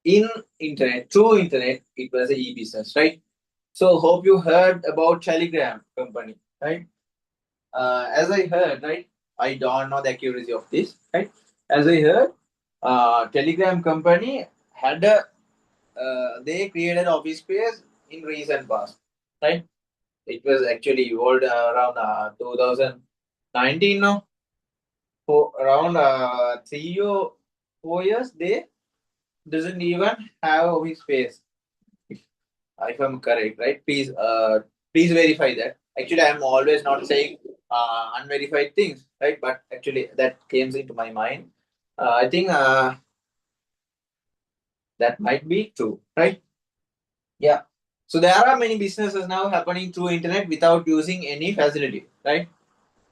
Speaker 1: in internet through internet, it was a e-business, right? So hope you heard about Telegram company, right? As I heard, right? I don't know the accuracy of this, right? As I heard, Telegram company had a they created office space in recent past, right? It was actually evolved around 2019 now. For around 3 or 4 years, they doesn't even have office space. If I'm correct, right? Please verify that. Actually, I'm always not saying unverified things, right? But actually, that came into my mind. I think that might be true, right? Yeah. So there are many businesses now happening through internet without using any facility, right?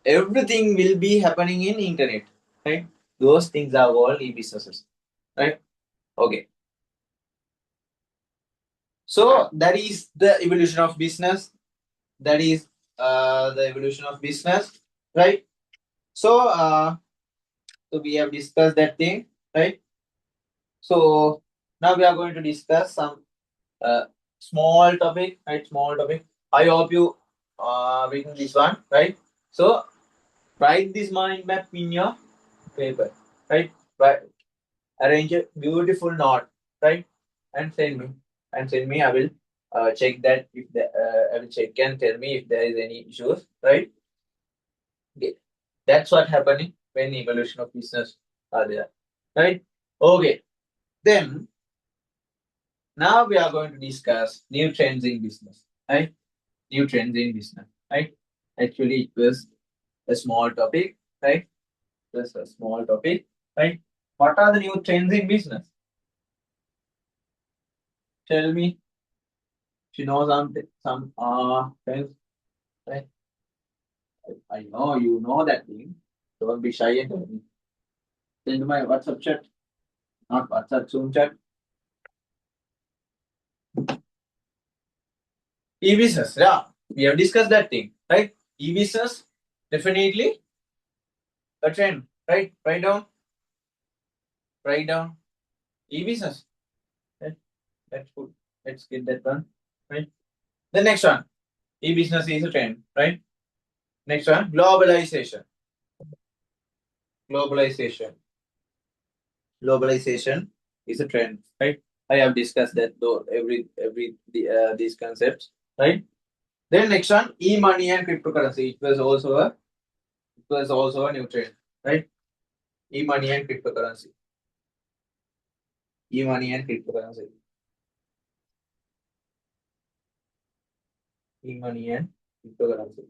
Speaker 1: Everything will be happening in internet, right? Those things are all e-businesses, right? Okay. So that is the evolution of business. That is the evolution of business, right? So, so we have discussed that thing, right? So now we are going to discuss some uh, small topic, right? Small topic. I hope you reading this one, right? So write this mind map in your paper, right? Right. Arrange a beautiful note, right? And send me. And send me. I will check that if the I will check and tell me if there is any issues, right? Okay. That's what happening when evolution of business are there, right? Okay. Then now we are going to discuss new trends in business, right? New trends in business, right? Actually, it was a small topic, right? Just a small topic, right? What are the new trends in business? Tell me if you know something, some trends, right? I know you know that thing. Don't be shy and tell me. Send my WhatsApp chat, not WhatsApp Zoom chat. E-business, yeah, we have discussed that thing, right? E-business, definitely a trend, right? Write down, E-business. Right? That's good. Let's get that one. Right. The next one. E-business is a trend. Right. Next one. Globalization. Globalization. Globalization is a trend. Right. I have discussed that though these concepts. Right. Then next one. E-money and cryptocurrency. It was also a new trend. Right. E-money and cryptocurrency. E-money and cryptocurrency. E-money and cryptocurrency.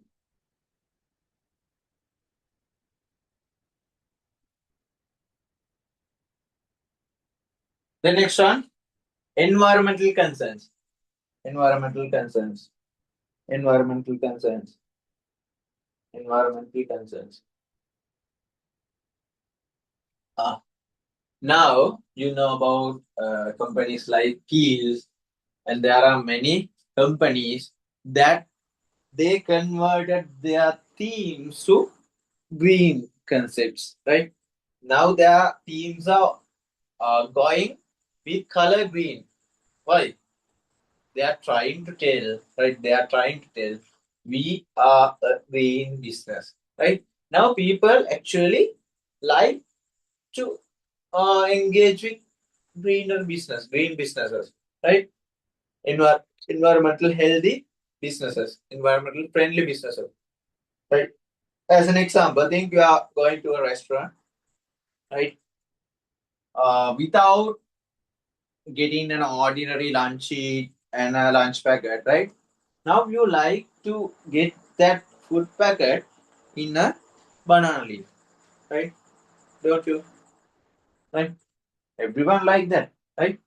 Speaker 1: The next one, environmental concerns. Environmental concerns. Environmental concerns. Environmental concerns. Ah, now you know about companies like Keels, and there are many companies that they converted their themes to green concepts. Right now, their themes are going with color green. Why? They are trying to tell, right? They are trying to tell we are a green business, right? Now people actually like to engage with green businesses, right? Environmental healthy businesses, environmental friendly businesses, right? As an example, think you are going to a restaurant, right? Without getting an ordinary lunch sheet and a lunch packet, right? Now you like to get that food packet in a banana leaf, right? Don't you? Right? Everyone like that, right?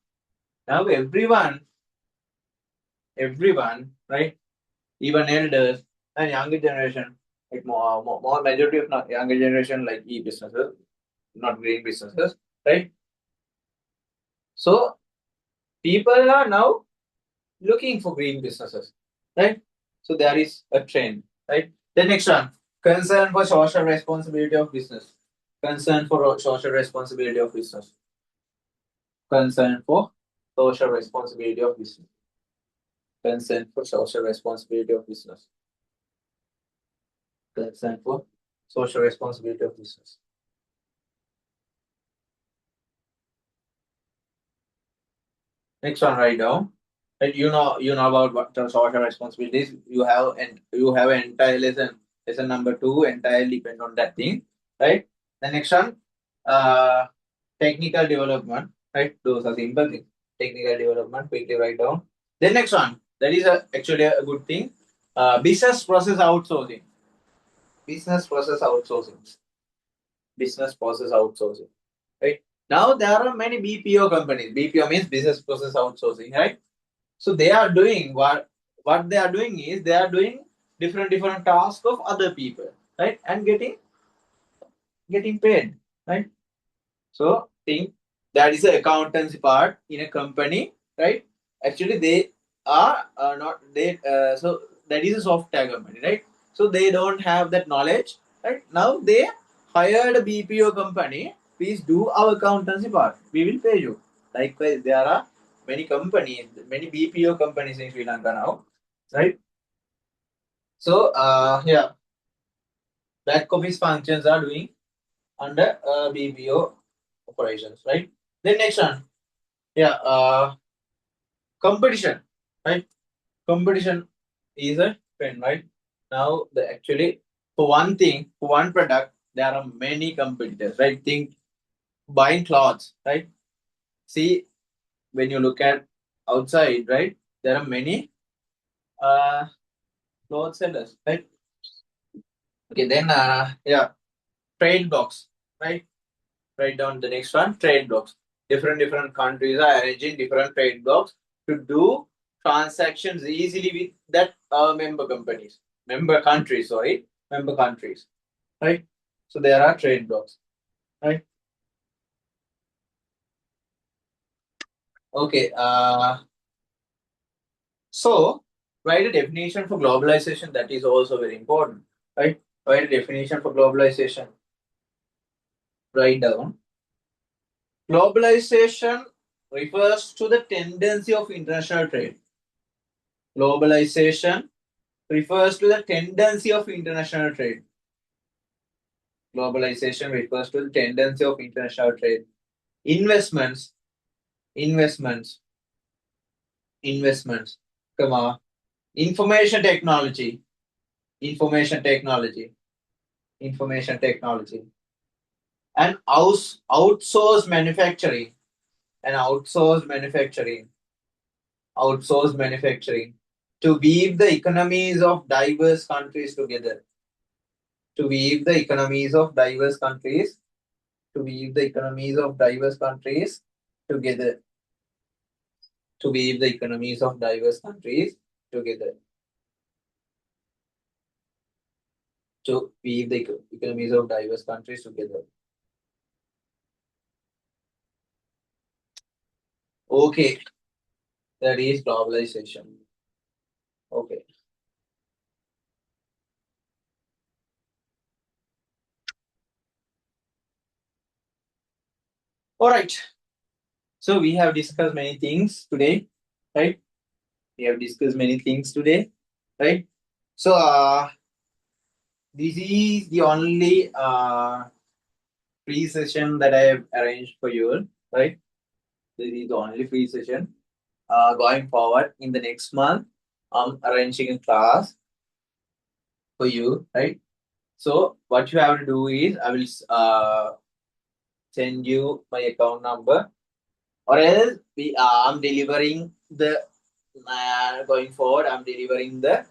Speaker 1: Now everyone, right? Even elders and younger generation, like more majority of not younger generation like e-businesses, not green businesses, right? So people are now looking for green businesses, right? So there is a trend, right? The next one, concern for social responsibility of business. Concern for social responsibility of business. Concern for social responsibility of business. Concern for social responsibility of business. Concern for social responsibility of business. Next one, write down. And you know about what the social responsibilities. You have an entire lesson. Lesson number two entirely depend on that thing, right? The next one, uh, technical development, right? Those are simple things. Technical development, quickly write down. The next one, that is actually a good thing. Business process outsourcing. Business process outsourcing. Business process outsourcing. Right. Now there are many BPO companies. BPO means business process outsourcing, right? So they are doing what they are doing is they are doing different tasks of other people, right? And getting paid, right? So think that is the accountancy part in a company, right? Actually, they are not they. So that is a software company, right? So they don't have that knowledge, right? Now they hired a BPO company. Please do our accountancy part. We will pay you. Likewise, there are many companies, many BPO companies in Sri Lanka now, right? So yeah, back office functions are doing under BPO operations, right? Then next one, yeah, competition, right? Competition is a trend, right? Now, the actually for one thing, for one product, there are many competitors, right? Think buying clothes, right? See, when you look at outside, right, there are many uh clothes sellers, right? Okay, then yeah, trade blocks, right? Write down the next one, trade blocks. Different countries are arranging different trade blocks to do transactions easily with that member companies, member countries, sorry, member countries, right? So there are trade blocks, right? Okay. So write a definition for globalization. That is also very important, right? Write a definition for globalization. Write down globalization. refers to the tendency of international trade. Globalization refers to the tendency of international trade. Globalization refers to the tendency of international trade. Investments, investments, investments. Come on. Information technology, information technology, information technology. And outsourced manufacturing, and outsourced manufacturing, outsourced manufacturing. To weave the economies of diverse countries together. To weave the economies of diverse countries, to weave the economies of diverse countries together. To weave the economies of diverse countries together. To weave the economies of diverse countries together. Okay, that is globalization. Okay. All right. So we have discussed many things today, right? We have discussed many things today, right? So this is the only free session that I have arranged for you, right? This is the only free session. Going forward in the next month, I'm arranging a class for you, right? So what you have to do is I will send you my account number, or else I'm delivering the going forward. I'm delivering the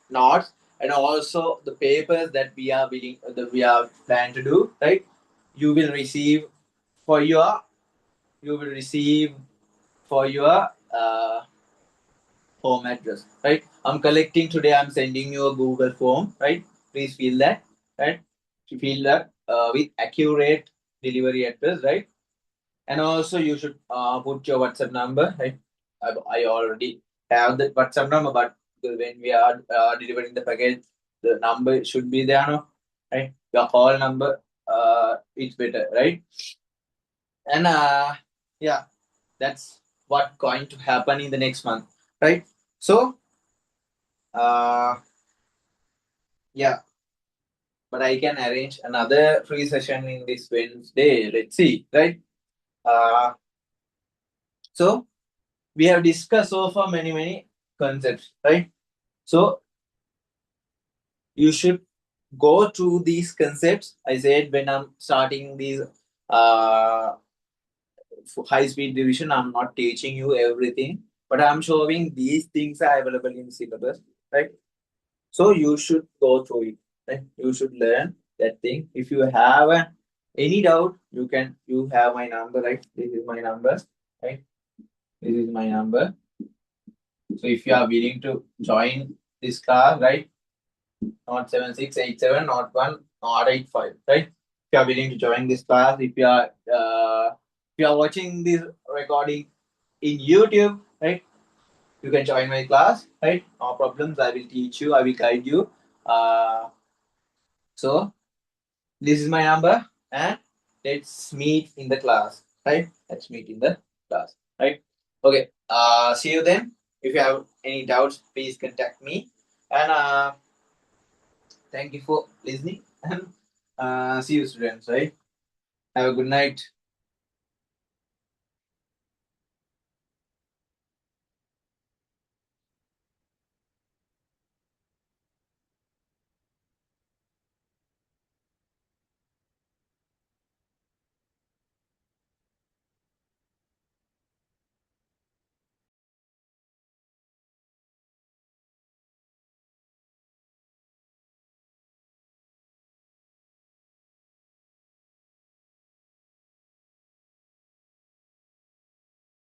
Speaker 1: notes and also the papers that we are willing that we are plan to do. Right, you will receive for your you will receive for your home address. Right, I'm collecting today. I'm sending you a Google form. Right, please fill that. Right, to fill that with accurate delivery address. Right, and also you should put your WhatsApp number. Right, I already have the WhatsApp number, but when we are delivering the package, the number should be there. No, right? Your call number is better, right? And yeah, that's what going to happen in the next month, right? So uh, yeah, but I can arrange another free session in this Wednesday. Let's see, right? Uh, so we have discussed so far many concepts, right? So you should go through these concepts. I said when I'm starting these uh, high speed division, I'm not teaching you everything, but I'm showing these things are available in syllabus, right? So you should go through it, right? You should learn that thing. If you have any doubt, you have my number, right? This is my number, right? This is my number. So if you are willing to join this class, right? Not 7687, not 1, not 85, right? If you are willing to join this class, if you are watching this recording in YouTube, right? You can join my class, right? No problems. I will teach you, I will guide you. So this is my number, and let's meet in the class, right? Let's meet in the class, right? Okay. See you then. If you have any doubts, please contact me. And thank you for listening. And see you, students. Right? Have a good night.